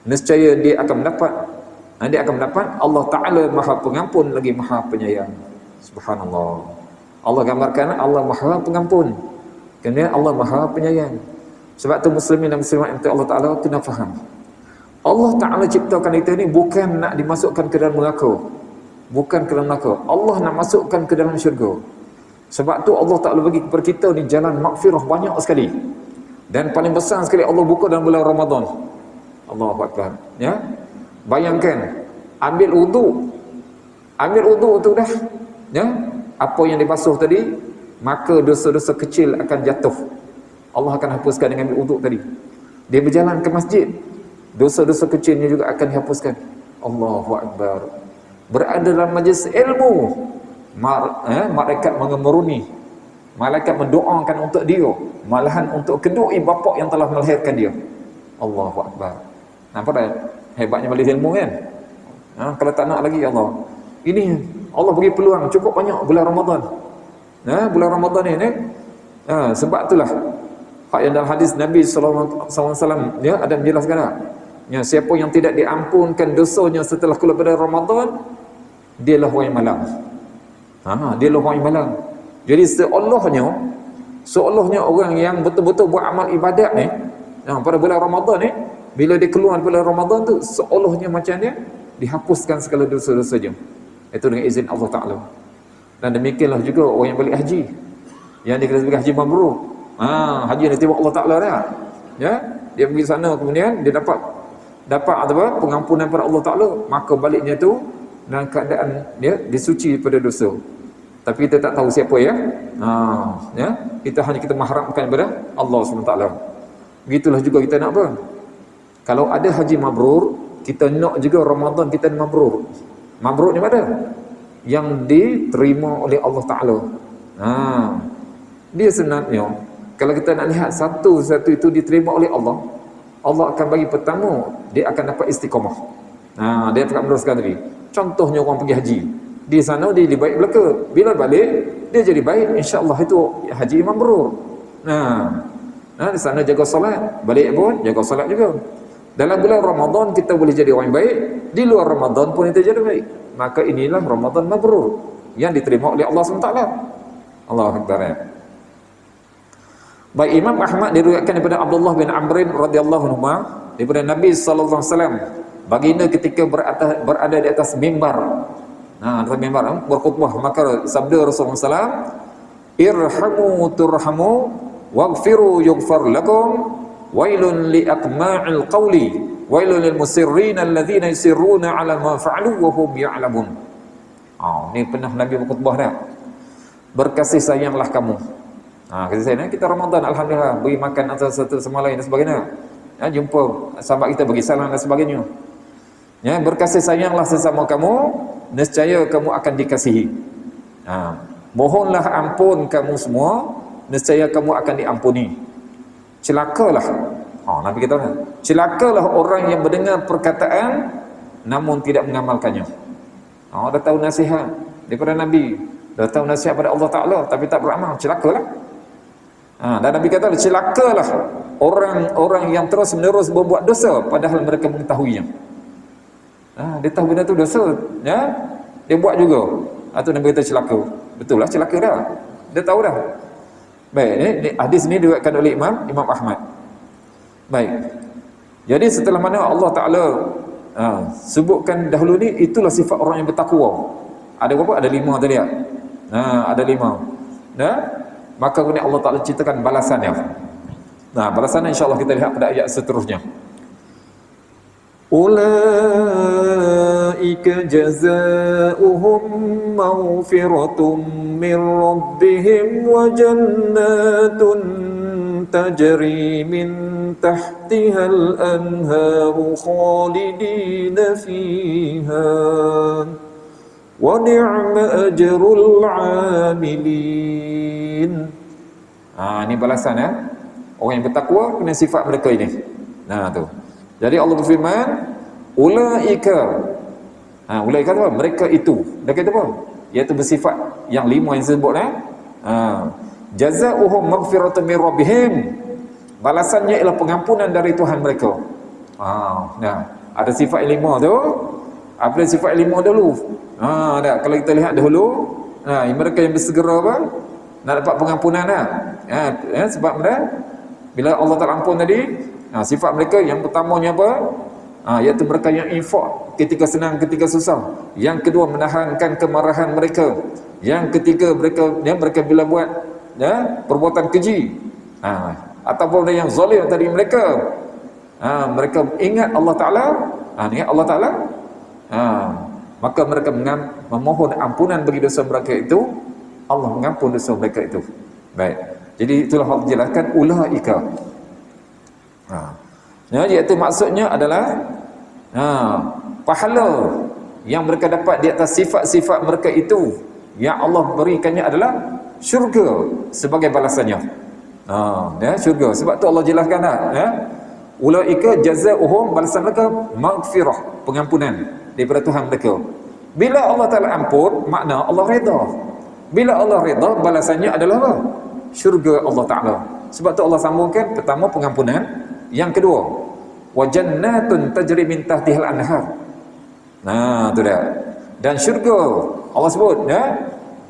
Nescaya dia akan mendapat Allah Ta'ala Maha Pengampun lagi Maha Penyayang. Subhanallah. Allah gambarkan Allah Maha Pengampun, kemudian Allah Maha Penyayang. Sebab tu muslimin dan muslimat yang Allah Ta'ala kena faham, Allah Ta'ala ciptakan kita ni bukan nak dimasukkan ke dalam neraka. Bukan ke dalam neraka. Allah nak masukkan ke dalam syurga. Sebab tu Allah Ta'ala bagi kepada kita ni jalan maghfirah banyak sekali. Dan paling besar sekali Allah buka dalam bulan Ramadan. Allahu Akbar. Bayangkan, ambil wudu tu dah, apa yang dibasuh tadi, maka dosa-dosa kecil akan jatuh. Allah akan hapuskan dengan ambil wudu tadi. Dia berjalan ke masjid, dosa-dosa kecilnya juga akan dihapuskan. Allahu Akbar. Berada dalam majlis ilmu, malaikat mengemuruni, malaikat mendoakan untuk dia, malahan untuk kedua ibu bapa yang telah melahirkan dia. Allahu Akbar. Nampak tak hebatnya majlis ilmu kan? Kalau tak nak lagi Allah. Ini Allah bagi peluang cukup banyak bulan Ramadan. Bulan Ramadan ni. Sebab itulah hak yang dalam hadis Nabi sallallahu alaihi wasallam ada menjelaskan siapa yang tidak diampunkan dosanya setelah keluar pada Ramadan, dialah orang yang malang. Dialah orang yang malang. Jadi seolahnya orang yang betul-betul buat amal ibadat ni pada bulan Ramadan ni, bila dia keluar bulan Ramadan tu, seolahnya macam dia dihapuskan segala dosa-dosanya. Itu dengan izin Allah Ta'ala. Dan demikianlah juga orang yang balik haji, yang dia kena sebagai haji mabrur. Haji yang diterima Allah Ta'ala dah. Dia pergi sana, kemudian dia dapat pengampunan pada Allah Ta'ala, maka baliknya tu dalam keadaan dia disuci pada dosa. Tapi kita tak tahu siapa kita hanya kita mahramkan kepada Allah SWT. Begitulah juga kita nak apa? Kalau ada haji mabrur, kita nak juga Ramadan kita mabrur. Mabrur ni mana? Yang diterima oleh Allah Ta'ala. Dia sebenarnya, kalau kita nak lihat satu-satu itu diterima oleh Allah, Allah akan bagi pertama, dia akan dapat istiqamah. Dia akan meneruskan tadi. Contohnya orang pergi haji, di sana dia baik belaka, bila balik dia jadi baik, insya-Allah itu haji mabrur. Di sana jaga solat, balik pun jaga solat juga. Dalam bulan Ramadan kita boleh jadi orang baik, di luar Ramadan pun kita jadi baik. Maka inilah Ramadan mabrur yang diterima oleh Allah SWT. Allahu Akbar. Baik, Imam Ahmad diriwayatkan daripada Abdullah bin Amr radhiyallahu anhu daripada Nabi sallallahu alaihi wasallam, baginda ketika berada di atas mimbar, atas mimbar berkhutbah, maka sabda Rasulullah SAW, irhamu turhamu waghfiru yughfar lakum wailun li aqma'il qawli wailun lil musirrin alladhina yusirruna 'ala ma fa'alu wa hum ya'lamun. Ni pernah Nabi berkhutbah dah. Berkasih sayanglah kamu. Kasih sayang kita Ramadan, alhamdulillah, beri makan antara satu sama lain dan sebagainya. Jumpa sahabat kita, bagi salam dan sebagainya. Berkasih sayanglah sesama kamu, nescaya kamu akan dikasihi. Mohonlah ampun kamu semua, nescaya kamu akan diampuni. Celakalah, Nabi kata, celakalah orang yang mendengar perkataan namun tidak mengamalkannya. Dah tahu nasihat daripada Nabi, dah tahu nasihat pada Allah Ta'ala, tapi tak beramal, celakalah. Dan Nabi kata, celakalah orang-orang yang terus menerus berbuat dosa padahal mereka mengetahuinya. Dia tahu benda tu dosa, dia buat juga. Atau Nabi kata celaka. Betul lah, celaka dah. Dia tahu dah. Baik, ini hadis ni diriwayatkan oleh Imam Ahmad. Baik. Jadi setelah mana Allah Ta'ala sebutkan dahulu ni, itulah sifat orang yang bertakwa. Ada berapa? Ada 5 tadi ya? Ada 5. Maka kemudian Allah Ta'ala ceritakan balasannya. Balasannya insya-Allah kita lihat pada ayat seterusnya. Ulaika jazaohum maghfiratun min rabbihim wa jannatun tajri min tahtihal anharu khalidina fiha wa ni'ma ajrul 'amilin. Ini balasan orang yang bertakwa kena sifat mereka ini. Tu. Jadi Allah berfirman, ulaika. Ulaika apa? Mereka itu. Dia kata apa? Iaitu bersifat yang 5 yang disebut jazaohum maghfiratun min rabbihim. Balasannya ialah pengampunan dari Tuhan mereka. Ada sifat yang 5 tu. Apa sifat yang 5 dulu? Kalau kita lihat dahulu, mereka yang bersegera apa? Nak dapat pengampunan sebab bila Allah Ta'ala ampun tadi, sifat mereka yang pertamanya apa? Iaitu mereka yang infak ketika senang, ketika susah. Yang kedua, menahankan kemarahan mereka. Yang ketiga, mereka bila buat perbuatan keji, ataupun yang zalim tadi mereka ingat Allah Ta'ala, ingat Allah Ta'ala, maka mereka memohon ampunan bagi dosa mereka itu, Allah mengampun dosa mereka itu. Baik. Jadi itulah Allah jelaskan ulaika. Iaitu maksudnya adalah pahala yang mereka dapat di atas sifat-sifat mereka itu, yang Allah berikannya adalah syurga sebagai balasannya. Syurga. Sebab tu Allah jelaskan ulaika jazaohum, balasan mereka maghfirah, pengampunan daripada Tuhan mereka. Bila Allah Ta'ala ampun, makna Allah redha. Bila Allah redha, balasannya adalah apa? Syurga Allah Ta'ala. Sebab tu Allah sambungkan, pertama pengampunan, yang kedua wa jannatun tajri min tahtihal anhar. Nah, tu dah. Dan syurga Allah sebut, ya,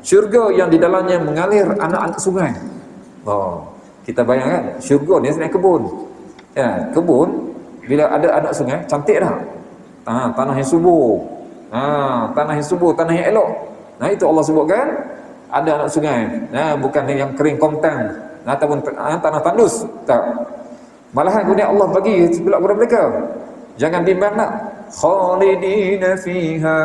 syurga yang di dalamnya mengalir anak-anak sungai. Oh, kita bayangkan syurga ni sebenarnya kebun. Ya, kebun bila ada anak sungai, cantik dah. Tanah yang subur. Tanah yang subur, tanah yang elok. Nah, itu Allah sebutkan ada anak sungai. Nah, bukan yang kering kontang ataupun tanah tandus. Tak. Malahan kemudian Allah bagi pula kepada mereka. Jangan bimbang nak. Khalidina fiha.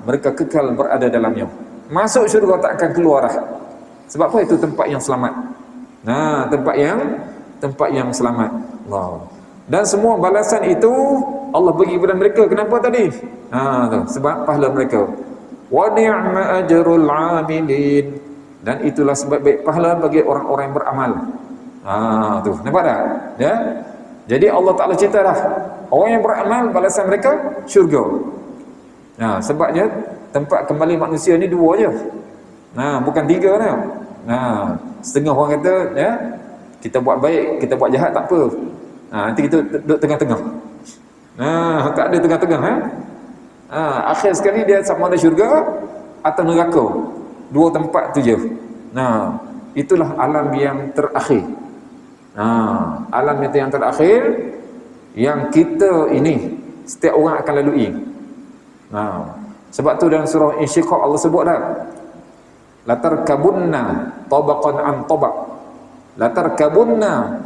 Mereka kekal berada dalamnya. Masuk syurga tak akan keluar dah. Sebab apa? Itu tempat yang selamat. Tempat yang selamat. Allah. Dan semua balasan itu Allah bagi kepada mereka. Kenapa tadi? Sebab pahala mereka. Wa ni'ma ajrul 'amilin. Dan itulah sebab baik pahala bagi orang-orang yang beramal. Tu, nampak tak? Ya. Jadi Allah Ta'ala cerita dah, orang yang beramal balasan mereka syurga. Sebabnya tempat kembali manusia ni dua je. Bukan tiga dah. Setengah orang kata, ya, kita buat baik, kita buat jahat tak apa. Nanti kita duduk tengah-tengah. Tak ada tengah-tengah. Akhir sekali dia sama ada syurga atau neraka. Dua tempat tu je. Itulah alam yang terakhir. Alam itu yang terakhir yang kita ini setiap orang akan lalui. Sebab tu dalam surah Insyiqaq Allah sebut dah, latarkabunna tabaqan an tabaq. Latarkabunna,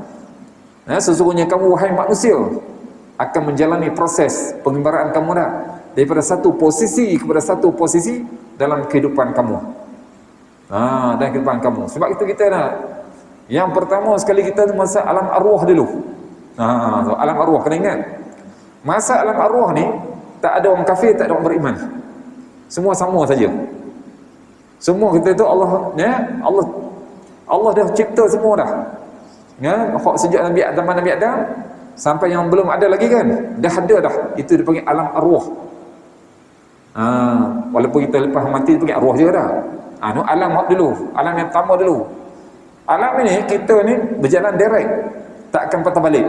sesungguhnya kamu wahai manusia akan menjalani proses pengembaraan kamu dah daripada satu posisi kepada satu posisi dalam kehidupan kamu. Dalam kehidupan kamu. Sebab itu kita nak, yang pertama sekali kita masa alam arwah dulu. Alam arwah, kena ingat. Masa alam arwah ni tak ada orang kafir, tak ada orang beriman. Semua sama saja. Semua kita tu Allah, ya, Allah dah cipta semua dah. Ya, hak sejak Nabi Adam sampai yang belum ada lagi kan, dah ada dah. Itu dipanggil alam arwah. Walaupun kita lepas mati dipanggil arwah je dah. Alam hak dulu, alam yang pertama dulu. Alam ini kita ni berjalan direct, tak akan patah balik.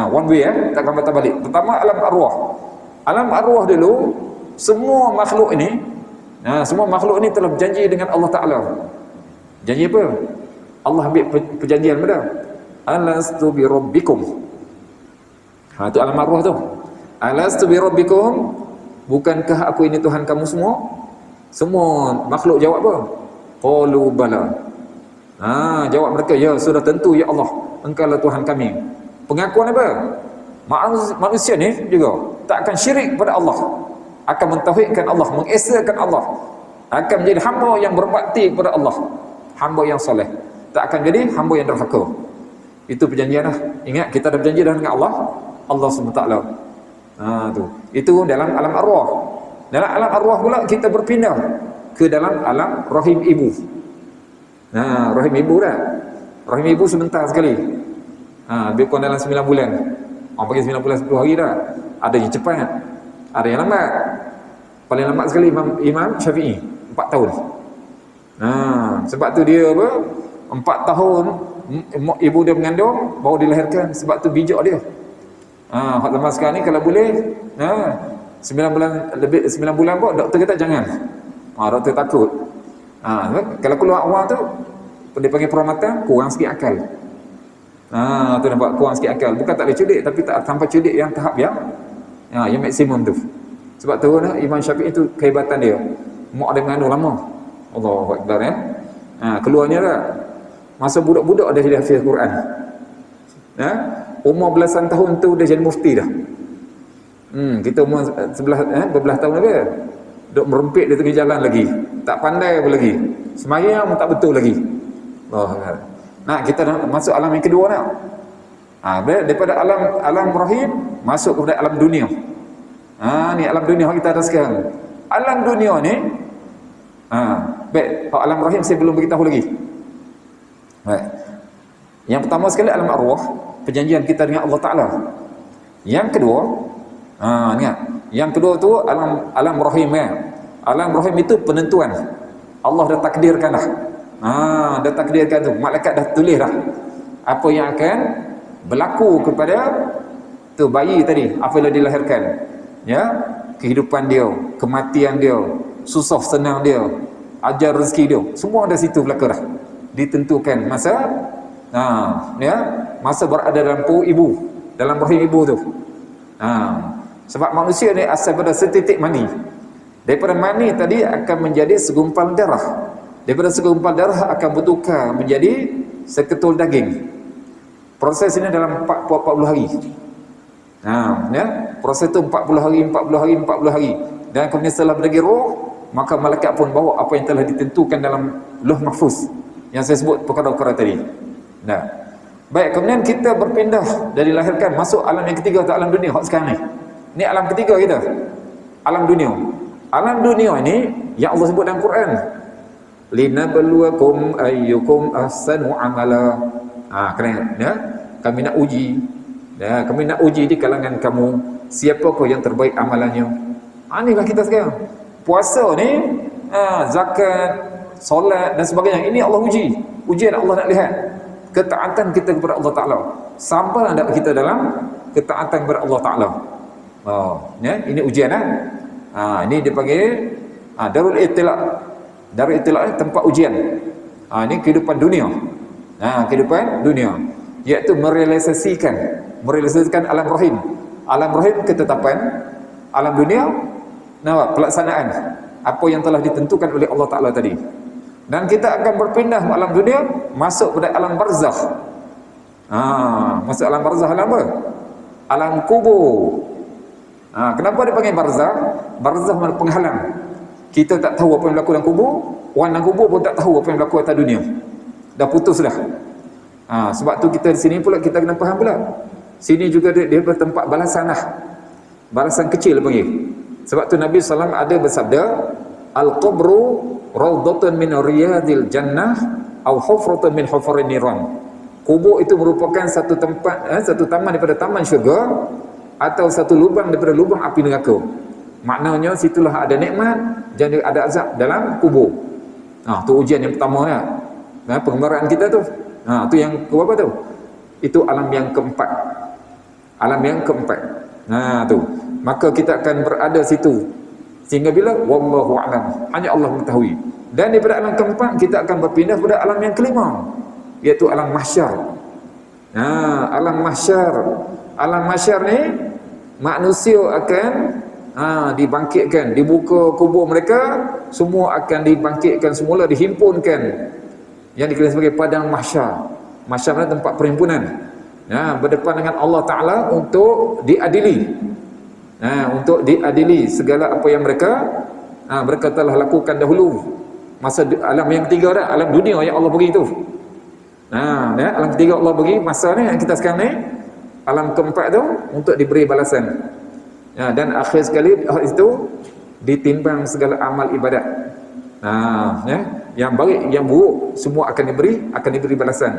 One way, tak akan patah balik. Pertama alam arwah. Alam arwah dulu, semua makhluk ini, semua makhluk ini telah berjanji dengan Allah Ta'ala. Janji apa? Allah ambil perjanjian pada alastu bi rabbikum. Itu alam arwah tu. Alastu bi rabbikum, bukankah aku ini Tuhan kamu semua? Semua makhluk jawab apa? Qalu bala. Jawab mereka, ya sudah tentu ya Allah, engkaulah Tuhan kami. Pengakuan apa? Manusia ni juga tak akan syirik kepada Allah, akan mentauhidkan Allah, mengesakan Allah, akan menjadi hamba yang berbakti kepada Allah, hamba yang soleh, tak akan jadi hamba yang derhaka. Itu perjanjian lah. Ingat, kita ada berjanji dengan Allah SWT. Tu. Itu dalam alam arwah. Dalam alam arwah pula kita berpindah ke dalam alam rahim ibu. Rahim ibu dah. Rahim ibu sebentar sekali. Lebih kurang dalam 9 bulan. Orang panggil 9 bulan 10 hari dah. Ada yang cepat, ada yang lambat. Paling lambat sekali Imam Syafi'i 4 tahun. Sebab tu dia apa? 4 tahun ibu dia mengandung baru dilahirkan. Sebab tu bijak dia. Hak zaman sekarang ni kalau boleh 9 bulan lebih, 9 bulan pun doktor kata jangan. Doktor takut. Kalau keluar awal tu dia panggil peramatan, kurang sikit akal. Tu nampak kurang sikit akal. Bukan tak boleh cudik, tapi tak sampai cudik yang tahap yang maksimum tu. Sebab tu Imam Syafi'i tu kehebatan dia. Mak dia mengandung lama. Allahu Akbar, ya. Keluarnya dah masa budak-budak dah dia hafiz Quran. Umur belasan tahun tu dia jadi mufti dah. Kita umur berbelas tahun lebih. Duk merempit di tengah jalan lagi. Tak pandai apa lagi. Semayang tak betul lagi. Kita dah masuk alam yang kedua nak. Daripada alam rahim masuk kepada alam dunia. Ni alam dunia kita ada sekarang. Alam dunia ni baik, alam rahim saya belum beritahu lagi. Baik. Yang pertama sekali alam arwah, perjanjian kita dengan Allah Ta'ala. Yang kedua, ingat, yang kedua tu alam rahim, kan? Alam rahim itu penentuan. Allah dah takdirkan dah. Dah takdirkan tu. Malaikat dah tulis dah apa yang akan berlaku kepada tu bayi tadi apabila dilahirkan. Ya, kehidupan dia, kematian dia, susah senang dia, ajar rezeki dia, semua ada situ belaka dah. Ditentukan masa ya, masa berada dalam perut ibu, dalam rahim ibu tu. Sebab manusia ni asal pada setitik mani. Daripada mani tadi akan menjadi segumpal darah. Daripada segumpal darah akan bertukar menjadi seketul daging. Proses ini dalam 40 hari. Ya, proses itu 40 hari. Dan kemudian setelah berdagi roh, maka malaikat pun bawa apa yang telah ditentukan dalam Lauh Mahfuz yang saya sebut perkara-perkara tadi. Nah, baik, kemudian kita berpindah dari lahirkan masuk alam yang ketiga atau alam dunia sekarang ni. Ini alam ketiga kita. Alam dunia. Alam dunia ini yang Allah sebut dalam Quran. Linabluwakum ayyukum ahsanu amala. Kena ya. Kami nak uji. Ya, kami nak uji di kalangan kamu siapakah yang terbaik amalannya. Inilah kita sekarang. Puasa ni, zakat, solat dan sebagainya. Ini Allah uji. Ujian Allah nak lihat ketaatan kita kepada Allah Ta'ala. Sabar tak kita dalam ketaatan kepada Allah Ta'ala. Ya, ini ujian ini dipanggil Darul Ibtila'. Darul Ibtila' tempat ujian. Ini kehidupan dunia. Kehidupan dunia, iaitu merealisasikan alam rahim. Alam rahim ketetapan, alam dunia pelaksanaan apa yang telah ditentukan oleh Allah Ta'ala tadi. Dan kita akan berpindah alam dunia masuk pada alam barzakh. Masuk alam barzakh, alam apa? Alam kubur. Kenapa dipanggil barzakh? Barzakh makna penghalang. Kita tak tahu apa yang berlaku dalam kubur, orang dalam kubur pun tak tahu apa yang berlaku atas dunia. Dah putus dah. Sebab tu kita di sini pula kita kena faham pula. Sini juga dia bertempat balasan lah. Balasan kecil panggil. Sebab tu Nabi SAW ada bersabda, Al-qabru rawdatun min riyadil jannah au hufratun min hufarin niran. Kubur itu merupakan satu tempat, satu taman daripada taman syurga atau satu lubang daripada lubang api neraka. Maknanya situlah ada nikmat dan ada azab dalam kubur. Tu ujian yang pertama ya. Pengembaraan kita tu. Tu yang keberapa tu? Itu alam yang keempat. Alam yang keempat. Tu. Maka kita akan berada situ. Sehingga bila? Wallahu a'lam. Hanya Allah mengetahui. Dan daripada alam keempat kita akan berpindah pada alam yang kelima, iaitu alam mahsyar. Alam mahsyar. Alam mahsyar ni manusia akan dibangkitkan, dibuka kubur mereka, semua akan dibangkitkan semula, dihimpunkan, yang dikenal sebagai padang mahsyar. Mahsyar adalah tempat perhimpunan, berdepan dengan Allah Ta'ala untuk diadili, untuk diadili segala apa yang mereka telah lakukan dahulu. Masa alam yang ketiga dah, alam dunia yang Allah beri tu. Alam ketiga Allah beri masa ni yang kita sekarang ni. Alam keempat tu untuk diberi balasan. Dan akhir sekali itu ditimbang segala amal ibadat. Yang baik, yang buruk semua akan diberi balasan.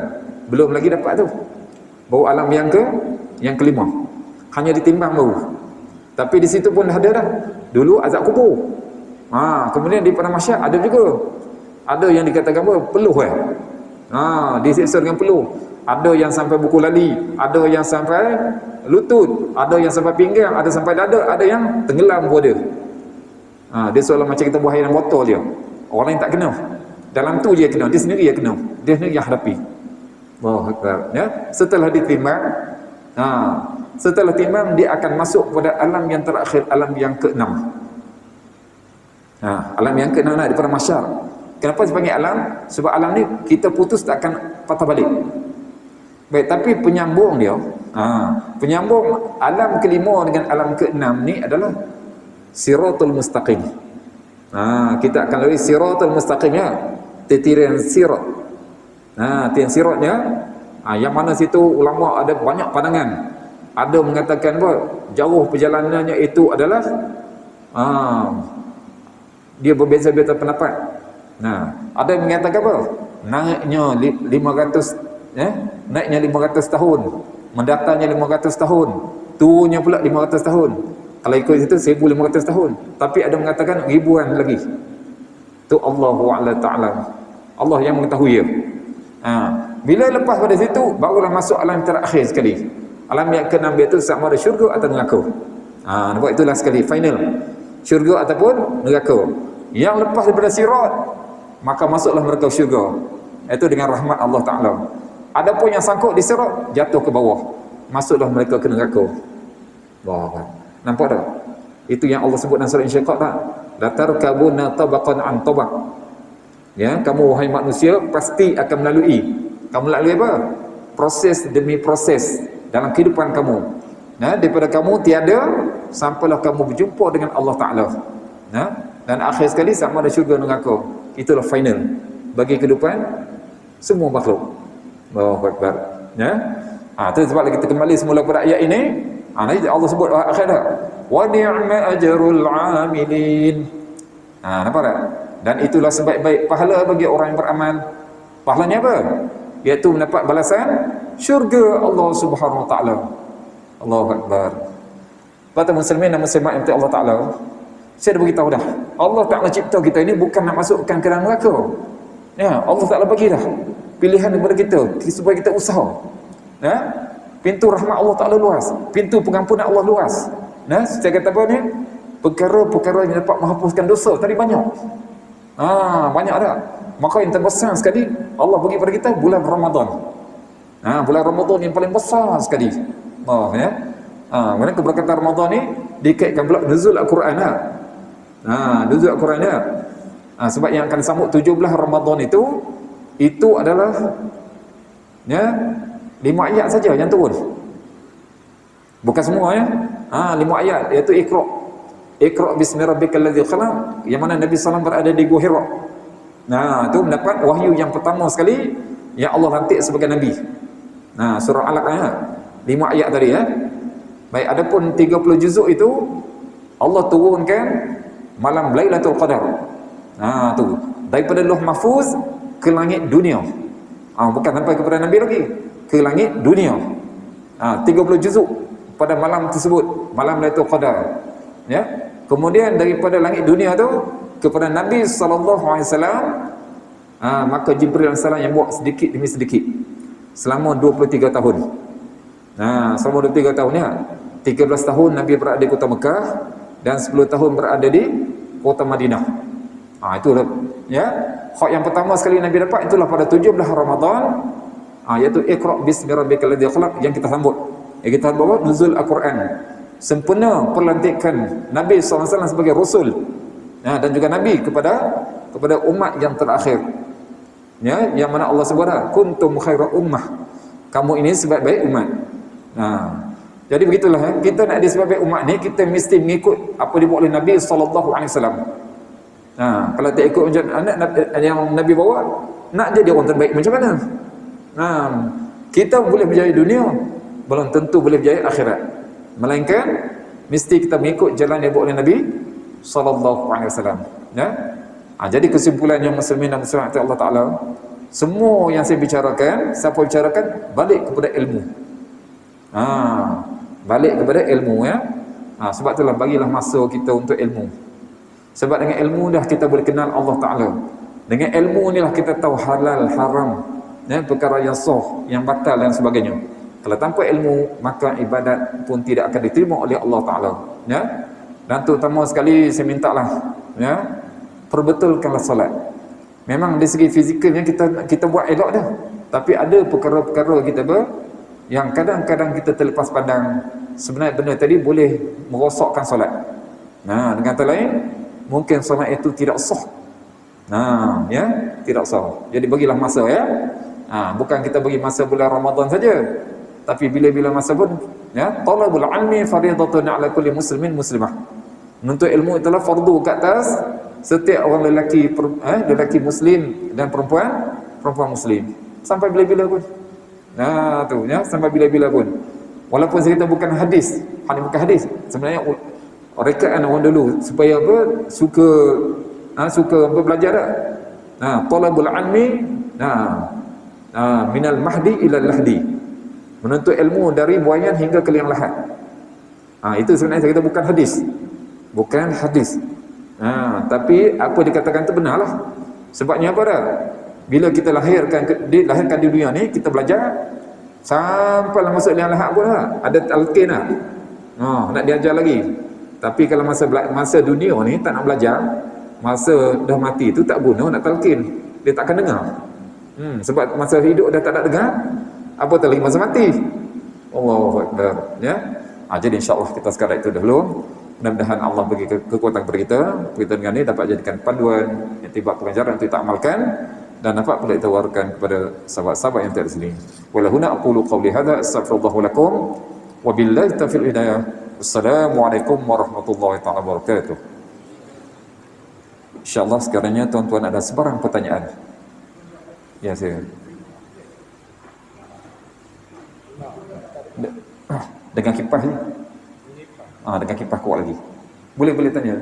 Belum lagi dapat tu. Baru alam yang kelima. Hanya ditimbang baru. Tapi di situ pun ada dah. Dulu azab kubur. Kemudian di padang mahsyar ada juga. Ada yang dikatakan apa? Peluh disiksa dengan peluh. Ada yang sampai buku lali, ada yang sampai lutut, ada yang sampai pinggang, ada sampai dada, ada yang tenggelam pun ada. Dia seolah macam kita buang air dalam botol dia. Orang lain tak kena. Dalam tu dia kena, dia sendiri yang kena. Dia sendiri yang hadapi. Setelah ditimbang, setelah timbang dia akan masuk pada alam yang terakhir, alam yang ke-6. Alam yang ke-6 daripada mahsyar. Kenapa dipanggil alam? Sebab alam ni kita putus tak akan patah balik. Baik, tapi penyambung dia, penyambung alam kelima dengan alam ke-6 ni adalah Siratul Mustaqim. Kita akan lalui Siratul Mustaqimnya, titiran sirat. Titiran siratnya, yang mana situ ulama ada banyak pandangan. Ada mengatakan bahawa jauh perjalanannya itu adalah dia berbeza-beza pendapat. Ada yang mengatakan apa? Naiknya 500 naiknya 500 tahun, mendatangnya 500 tahun, turunnya pula 500 tahun. Kalau ikut itu 1500 tahun. Tapi ada mengatakan ribuan lagi. Itu Allahu Ta'ala. Allah yang mengetahui ya. Bila lepas pada situ, barulah masuk alam terakhir sekali. Alam yang ke-6 itu sama ada syurga atau neraka. Nampak, itulah sekali final. Syurga ataupun neraka. Yang lepas daripada sirat, maka masuklah mereka syurga. Itu dengan rahmat Allah Ta'ala. Adapun yang sangkut di sirat, jatuh ke bawah, masuklah mereka ke neraka. Wah, nampak tak? Itu yang Allah sebut dalam surah Insyiqaq tak? La tarkabuna tabaqan an tabaq. Ya, kamu wahai manusia pasti akan melalui. Kamu melalui apa? Proses demi proses dalam kehidupan kamu. Daripada kamu tiada sampailah kamu berjumpa dengan Allah Ta'ala. Dan akhir sekali sama ada syurga neraka. Itulah final bagi kehidupan semua makhluk. Allahu Akbar. Itu sebab kita kembali semula pada ayat ini. Nanti Allah sebut akhir dah. Wa ni'ma ajrul 'amilin. Nampak tak? Dan itulah sebaik-baik pahala bagi orang yang beramal. Pahalanya apa? Iaitu mendapat balasan syurga Allah Subhanahu Wa Taala. Allahu Akbar. Para muslimin dan muslimat yang Allah Taala, saya dah beritahu dah. Allah Taala cipta kita ini bukan nak masukkan ke dalam neraka. Ya, Allah Taala bagi dah pilihan kepada kita supaya kita usaha. Pintu rahmat Allah Taala luas, pintu pengampunan Allah luas. Saya kata apa ni? Perkara-perkara yang dapat menghapuskan dosa tadi banyak. Banyak ada. Maka yang terbesar sekali Allah bagi pada kita bulan Ramadan. Bulan Ramadan yang paling besar sekali. Kerana keberkatan Ramadan ni dikaitkan pula nuzul Al-Quran. Nuzul Al-Quran sebab yang akan sambut 17 Ramadan itu adalah 5 ayat saja yang turun. Bukan semua 5 ayat, iaitu Iqra bismi rabbikal ladzi khalaq, yang mana Nabi SAW berada di Gua Hira. Itu mendapat wahyu yang pertama sekali yang Allah lantik sebagai Nabi. Surah Alaq 5 ayat tadi Baik, adapun 30 juzuk itu Allah turunkan malam Lailatul Qadar. Tu daripada Lauh Mahfuz ke langit dunia. Bukan sampai kepada Nabi lagi, ke langit dunia. 30 juzuk pada malam tersebut, malam Lailatul Qadar. Kemudian daripada langit dunia tu kepada Nabi SAW, maka Jibril AS yang buat sedikit demi sedikit selama 23 tahun. Selama 23 tahun 13 tahun Nabi berada di kota Mekah dan 10 tahun berada di kota Madinah. Itulah hak yang pertama sekali Nabi dapat itulah pada 17 Ramadan, iaitu Iqra bismi rabbikal ladzi khalaq, yang kita sambut. Yang kita bawa nuzul Al-Quran, sempurna pelantikan Nabi SAW sebagai Rasul, dan juga Nabi kepada umat yang terakhir. Yang mana Allah sebut kuntum khaira ummah, kamu ini sebaik-baik umat. Jadi begitulah, kita nak jadi sebaik-baik umat ni, kita mesti mengikut apa dibuat oleh Nabi SAW. Kalau tak ikut yang Nabi bawa, nak jadi orang terbaik macam mana? Kita boleh berjaya dunia, belum tentu boleh berjaya akhirat. Melainkan mesti kita mengikut jalan yang dibuat oleh Nabi SAW. Jadi kesimpulan yang muslimin dan muslimat Allah Ta'ala, semua yang saya bicarakan, siapa bicarakan, balik kepada ilmu. Balik kepada ilmu sebab itulah bagilah masa kita untuk ilmu. Sebab dengan ilmu dah kita boleh kenal Allah Ta'ala. Dengan ilmu inilah kita tahu halal, haram, perkara yang sah, yang batal dan sebagainya. Kalau tanpa ilmu, maka ibadat pun tidak akan diterima oleh Allah Ta'ala. Dan terutama sekali saya mintalah, perbetulkanlah solat. Memang dari segi fizikalnya kita buat elok dah, tapi ada perkara-perkara kita yang kadang-kadang kita terlepas pandang. Sebenarnya benda tadi boleh merosakkan solat. Dengan kata lain, mungkin solat itu tidak sah. Tidak sah. Jadi bagilah masa bukan kita bagi masa bulan Ramadan saja, tapi bila-bila masa pun talabul ilmi fardhatun ala kulli muslimin muslimah. Menuntut ilmu itulah fardu ke atas setiap orang lelaki muslim dan perempuan muslim. Sampai bila-bila pun. Sampai bila-bila pun. Walaupun saya kata bukan hadis, hanya bukan hadis. Sebenarnya rekaan orang dulu supaya suka belajar talabul ilmi minal mahdi ila lahdi. Menuntut ilmu dari buayan hingga ke liang lahat. Itu sebenarnya saya kata bukan hadis. Bukan hadis. Tapi apa dikatakan itu benarlah. Sebabnya apa dah? Bila kita dilahirkan di dunia ni, kita belajar sampailah masuk liang lahat pun lah. Ada talqin lah. Nak diajar lagi. Tapi kalau masa dunia ni tak nak belajar, masa dah mati tu tak guna nak talqin. Dia tak akan dengar. Sebab masa hidup dah tak nak dengar, apatah lagi masa mati. Allahu Akbar. Ya. Jadi insya-Allah kita sekarang itu dahulu. Mudah-mudahan Allah bagi kekuatan kepada kita. Kita dengan ini dapat jadikan panduan, iktibar pengajaran untuk kita amalkan dan dapat pula kita wariskan kepada sahabat-sahabat yang ada di sini. Walahuna aqulu qawli hadza astaghfirullah lakum wa billahi taufiq hidayah. Assalamualaikum warahmatullahi taala wabarakatuh. Insya-Allah sekarangnya tuan-tuan ada sebarang pertanyaan. Ya, saya. Dengan kipas ni. Dengan kipas kuat lagi. Boleh tanya.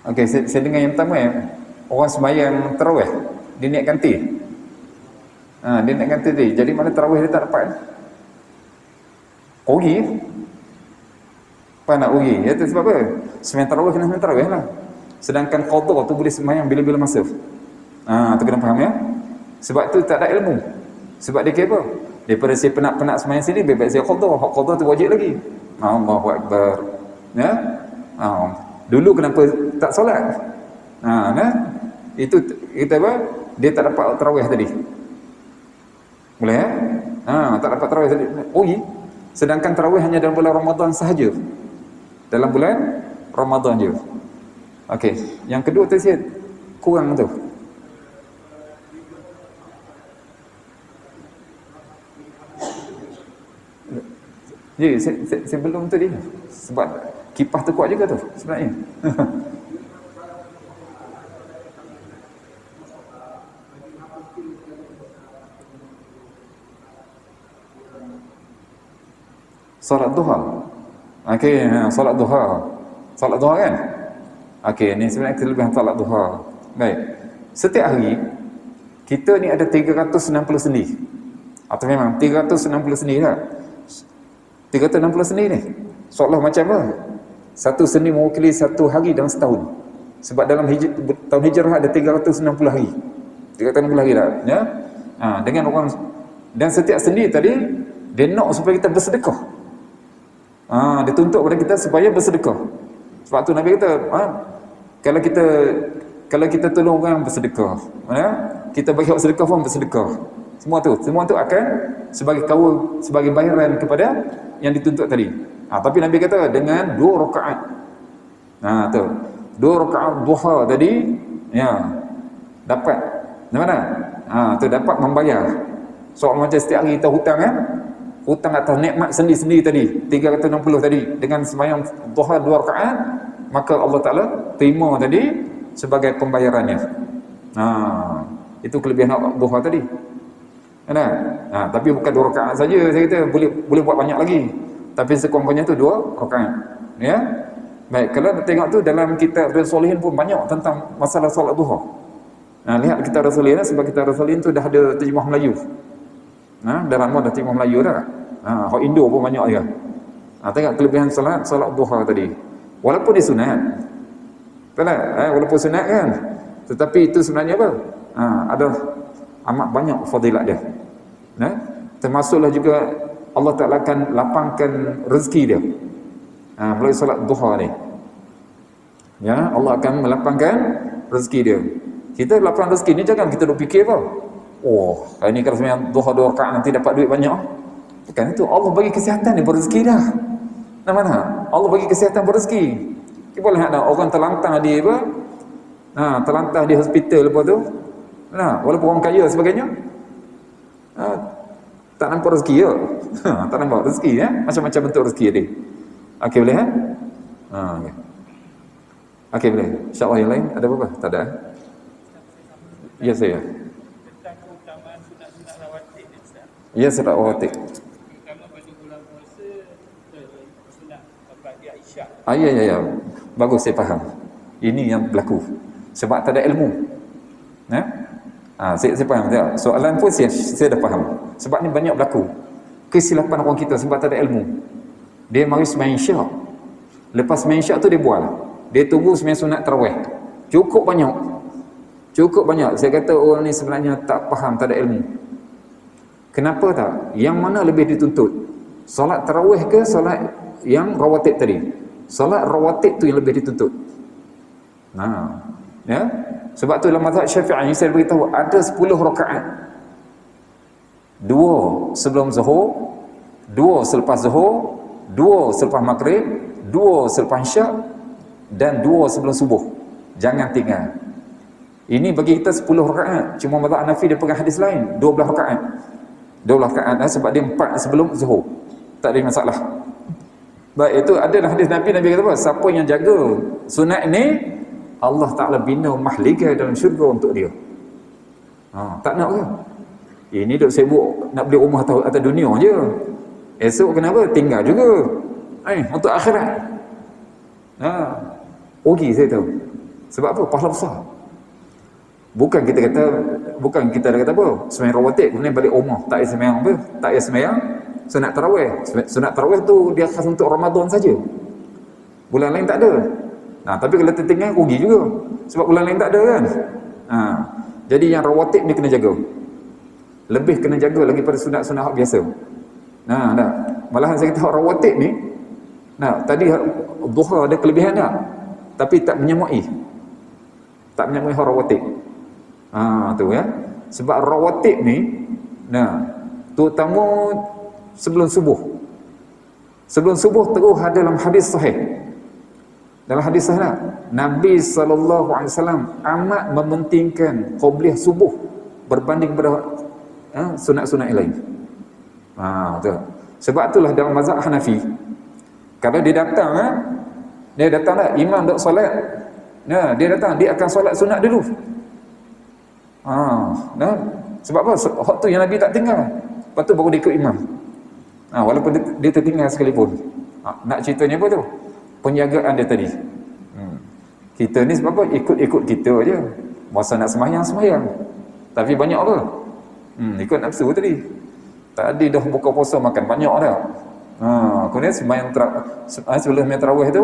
Okey, saya dengar yang pertama orang sembahyang tarawih, dia niat ganti. Dia niat ganti tadi. Jadi mana tarawih dia tak dapat? Rugi. Apa nak rugi? Ya tu sebab apa? Sembahyang tarawih kena sembahyang tarawih lah. Sedangkan qadha tu boleh sembahyang bila-bila masa. Tu kena faham ya. Sebab tu tak ada ilmu. Sebab dia kira apa? Daripada saya penat-penat sembahyang sini, baik-baik saya qadha. Hak qadha tu wajib lagi. Allahu Akbar. Ya? Dulu kenapa tak solat? Itu kita apa? Dia tak dapat tarawih tadi. Boleh ya? Tak dapat tarawih tadi. Sedangkan tarawih hanya dalam bulan Ramadan sahaja. Dalam bulan Ramadan je. Okey, yang kedua tu saya kurang tu. Jadi saya belum tu dia. Sebab kipas tu kuat juga tu sebenarnya. Salat duha. Okey, salat duha. Salat duha kan? Okey, ni sebenarnya kelebihan salat duha. Baik. Setiap hari kita ni ada 360 sendi. Atau memang 360 sendi tak? 360 sendi ni. Seolah macam apa? Satu sendi mewakili satu hari dalam setahun. Sebab dalam tahun hijrah ada 360 hari. 360 hari dah, ya. Dengan orang, dan setiap sendi tadi dia nak supaya kita bersedekah. Dia tuntut kepada kita supaya bersedekah. Sebab tu Nabi kata, kalau kita tolong orang bersedekah, kita bagi hak sedekah pun bersedekah. Semua tu akan sebagai bayaran kepada yang dituntut tadi. Tapi Nabi kata dengan 2 rakaat. Tu 2 rakaat duha tadi, ya, dapat mana? Tu dapat membayar. Soal macam setiap hari kita hutang kan? Hutang atas nikmat sendi-sendi tadi, 360 tadi, dengan sembahyang duha 2 rakaat, maka Allah Taala terima tadi sebagai pembayarannya. Itu kelebihan duha tadi. Tapi bukan 2 rakaat saja, saya kata boleh buat banyak lagi. Tapi sekurang-kurangnya tu 2 rakaat. Ya. Baik, kalau kita tengok tu dalam kitab Riyadhus Shalihin pun banyak tentang masalah solat duha. Lihat kitab Riyadhus Shalihin, sebab kitab Riyadhus Shalihin tu dah ada terjemah Melayu. Dah lama dah terjemah Melayu dah. Hak Indo pun banyak juga. Tengok kelebihan solat duha tadi. Walaupun dia sunat. Betul? Walaupun sunat kan. Tetapi itu sebenarnya apa? Ada amat banyak fadilat dia. Termasuklah juga Allah Ta'ala akan lapangkan rezeki dia melalui solat duha ni. Ya, Allah akan melapangkan rezeki dia. Kita lapang rezeki ni jangan kita duk fikir apa. Hari ni kalau sembahyang duha 2 rakaat nanti dapat duit banyak. Bukan itu. Allah bagi kesihatan dia berrezeki dah. Mana? Allah bagi kesihatan berrezeki. Kita boleh ada orang terlantar di apa? Terlantar di hospital lepas tu. Walaupun orang kaya sebagainya. Tak nampak rezeki ya. Tak nampak rezeki ya. Macam-macam bentuk rezeki dia. Okey, boleh okay. Okey, boleh. InsyaAllah yang lain ada apa? Tak ada? Ya, saya. Tentang keutamaan sunat-sunat rawatib ni Ustaz. Ya, surat rawatib. Terutama pada bulan puasa, sunat bagi Aisyah. Ya. Bagus, saya faham. Ini yang berlaku. Sebab tak ada ilmu. Saya faham tak? Soalan pun saya dah faham. Sebab ni banyak berlaku kesilapan orang kita sebab tak ada ilmu. Dia mari sembahyang Isyak. Lepas sembahyang Isyak tu dia bual. Dia tunggu sembahyang sunat tarawih. Cukup banyak. Saya kata orang ni sebenarnya tak faham, tak ada ilmu. Kenapa tak? Yang mana lebih dituntut? Solat tarawih ke solat yang rawatib tadi? Solat rawatib tu yang lebih dituntut. Ya. Sebab tu dalam mazhab Syafi'i saya beritahu ada 10 rakaat. 2 sebelum Zuhur, 2 selepas Zuhur, 2 selepas Maghrib, 2 selepas Isyak dan 2 sebelum subuh. Jangan tinggal. Ini bagi kita 10 rakaat. Cuma mazhab Hanafi dia pegang hadis lain, 12 rakaat. 12 rakaat sebab dia 4 sebelum Zuhur. Tak ada masalah. Baik, itu adalah hadis Nabi kata apa? Siapa yang jaga sunat ni, Allah Ta'ala bina mahligai dalam syurga untuk dia. Tak nak ke? Ini duk sibuk nak beli rumah atas dunia je. Esok kenapa? Tinggal juga. Untuk akhirat. Rugi saya tahu. Sebab apa? Pahala besar. Bukan kita dah kata apa? Sembahyang rawatib kemudian balik rumah. Tak payah sembahyang apa? Tak payah sembahyang sunat tarawih. Sunat tarawih tu dia khas untuk Ramadan saja. Bulan lain tak ada. Tapi kalau tertinggal rugi juga. Sebab bulan lain tak ada kan. Jadi yang rawatib ni kena jaga. Lebih kena jaga lagi pada sunat-sunat biasa. Malahan saya kata rawatib ni, tadi duha ada kelebihan tak? Tapi tak menyamai. Tak menyamai rawatib. Tu ya. Sebab rawatib ni, terutama sebelum subuh. Sebelum subuh terus ada dalam hadis sahih. Dalam hadis sahih Nabi SAW amat mementingkan qabliyah subuh berbanding pada sunat-sunat yang lain. Betul. Sebab itulah dalam mazhab Hanafi, kalau dia datang dah imam dak solat, dia datang, dia akan solat sunat dulu. Sebab apa? Hak tu yang Nabi tak tinggal. Lepas tu baru dia ikut imam. Walaupun dia tertinggal sekalipun. Nak ceritanya apa tu? Penjagaan dia tadi. Kita ni sebab apa? Ikut kita aje. Masa nak sembahyang. Tapi banyak apa? Ikut nafsu tadi. Tadi dah buka puasa makan banyak dah. Kemudian sembahyang sebelum sembahyang tarawih tu,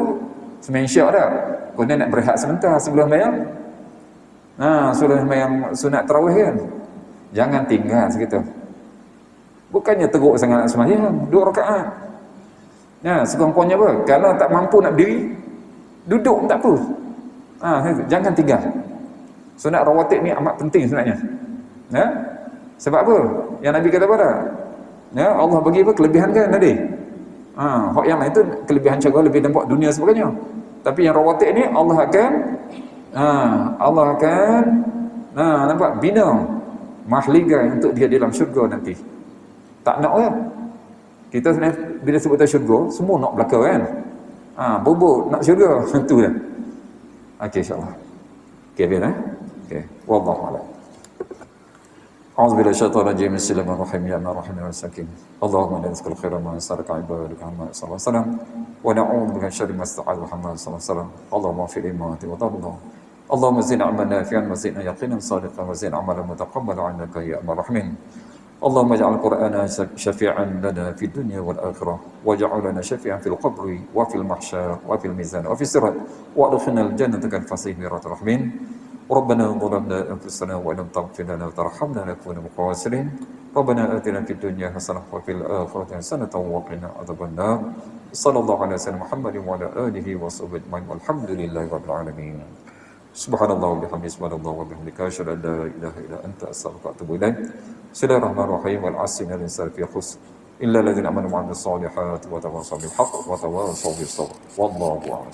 sembahyang Isyak dah. Kemudian nak berehat sebentar sebelum sembahyang. Sebelum sembahyang sunat tarawih kan. Jangan tinggal segitu. Bukannya teruk sangat nak sembahyang 2 rakaat. Sekurang-kurangnya apa? Kalau tak mampu nak berdiri, duduk pun tak apa. Jangan tinggal. Sunat rawatib ni amat penting sebenarnya. Sebab apa? Yang Nabi kata pada Allah bagi apa? Kelebihan kan tadi. Hak yang lain tu kelebihan cara lebih nampak dunia sebagainya. Tapi yang rawatib ni Allah akan nampak bina mahligai untuk dia dalam syurga nanti. Tak nak kan? Kita sebenarnya bila sebut tentang syurga, semua nak belaka kan? Bobot nak syurga. Itu dah. Okey, insya-Allah. Okey, biar Okey. Wallahu a'lam. A'udzu billahi syaitanir rajim. Bismillahirrahmanirrahim. Ya Rahman wa Sakin. Allahumma inna nas'aluka khairan ma saraka ibadaka Muhammad sallallahu alaihi wasallam wa na'udzu bika min syarri ma sta'adha Muhammad sallallahu alaihi wasallam. Allahumma ighfir li ma wa dhalna. Allahumma zidna 'ilman nafi'an wa zidna yaqinan sadiqan wa zidna 'amalan mutaqabbalan 'indaka ya Rahman. اللهم اجعل القرآن شفيعا لنا في الدنيا والآخرة واجعل لنا شفيعا في القبر وفي المحشر وفي الميزان وفي الصراط وادخلنا الجنة كالفصيح من الرحمن ربنا ظلمنا أنفسنا وإن لم تغفر لنا وترحمنا لنكون من الخاسرين ربنا آتنا في الدنيا حسنة وفي الآخرة حسنة وقنا عذاب النار صلى الله على سيدنا محمد وعلى آله وصحبه أجمعين والحمد لله رب العالمين Subhanallah wa bihamdihi subhanallah wa bihamdika asyhadu an la ilaha illa anta astaghfiruka wa atubu ilaik. Bismillahirrahmanirrahim. Wal 'asri innal insana lafi khusr illa alladziina aamanu wa 'amilus solihati wa tawassaw bil haqq wa tawassaw bis sabr. Wallahu a'lam.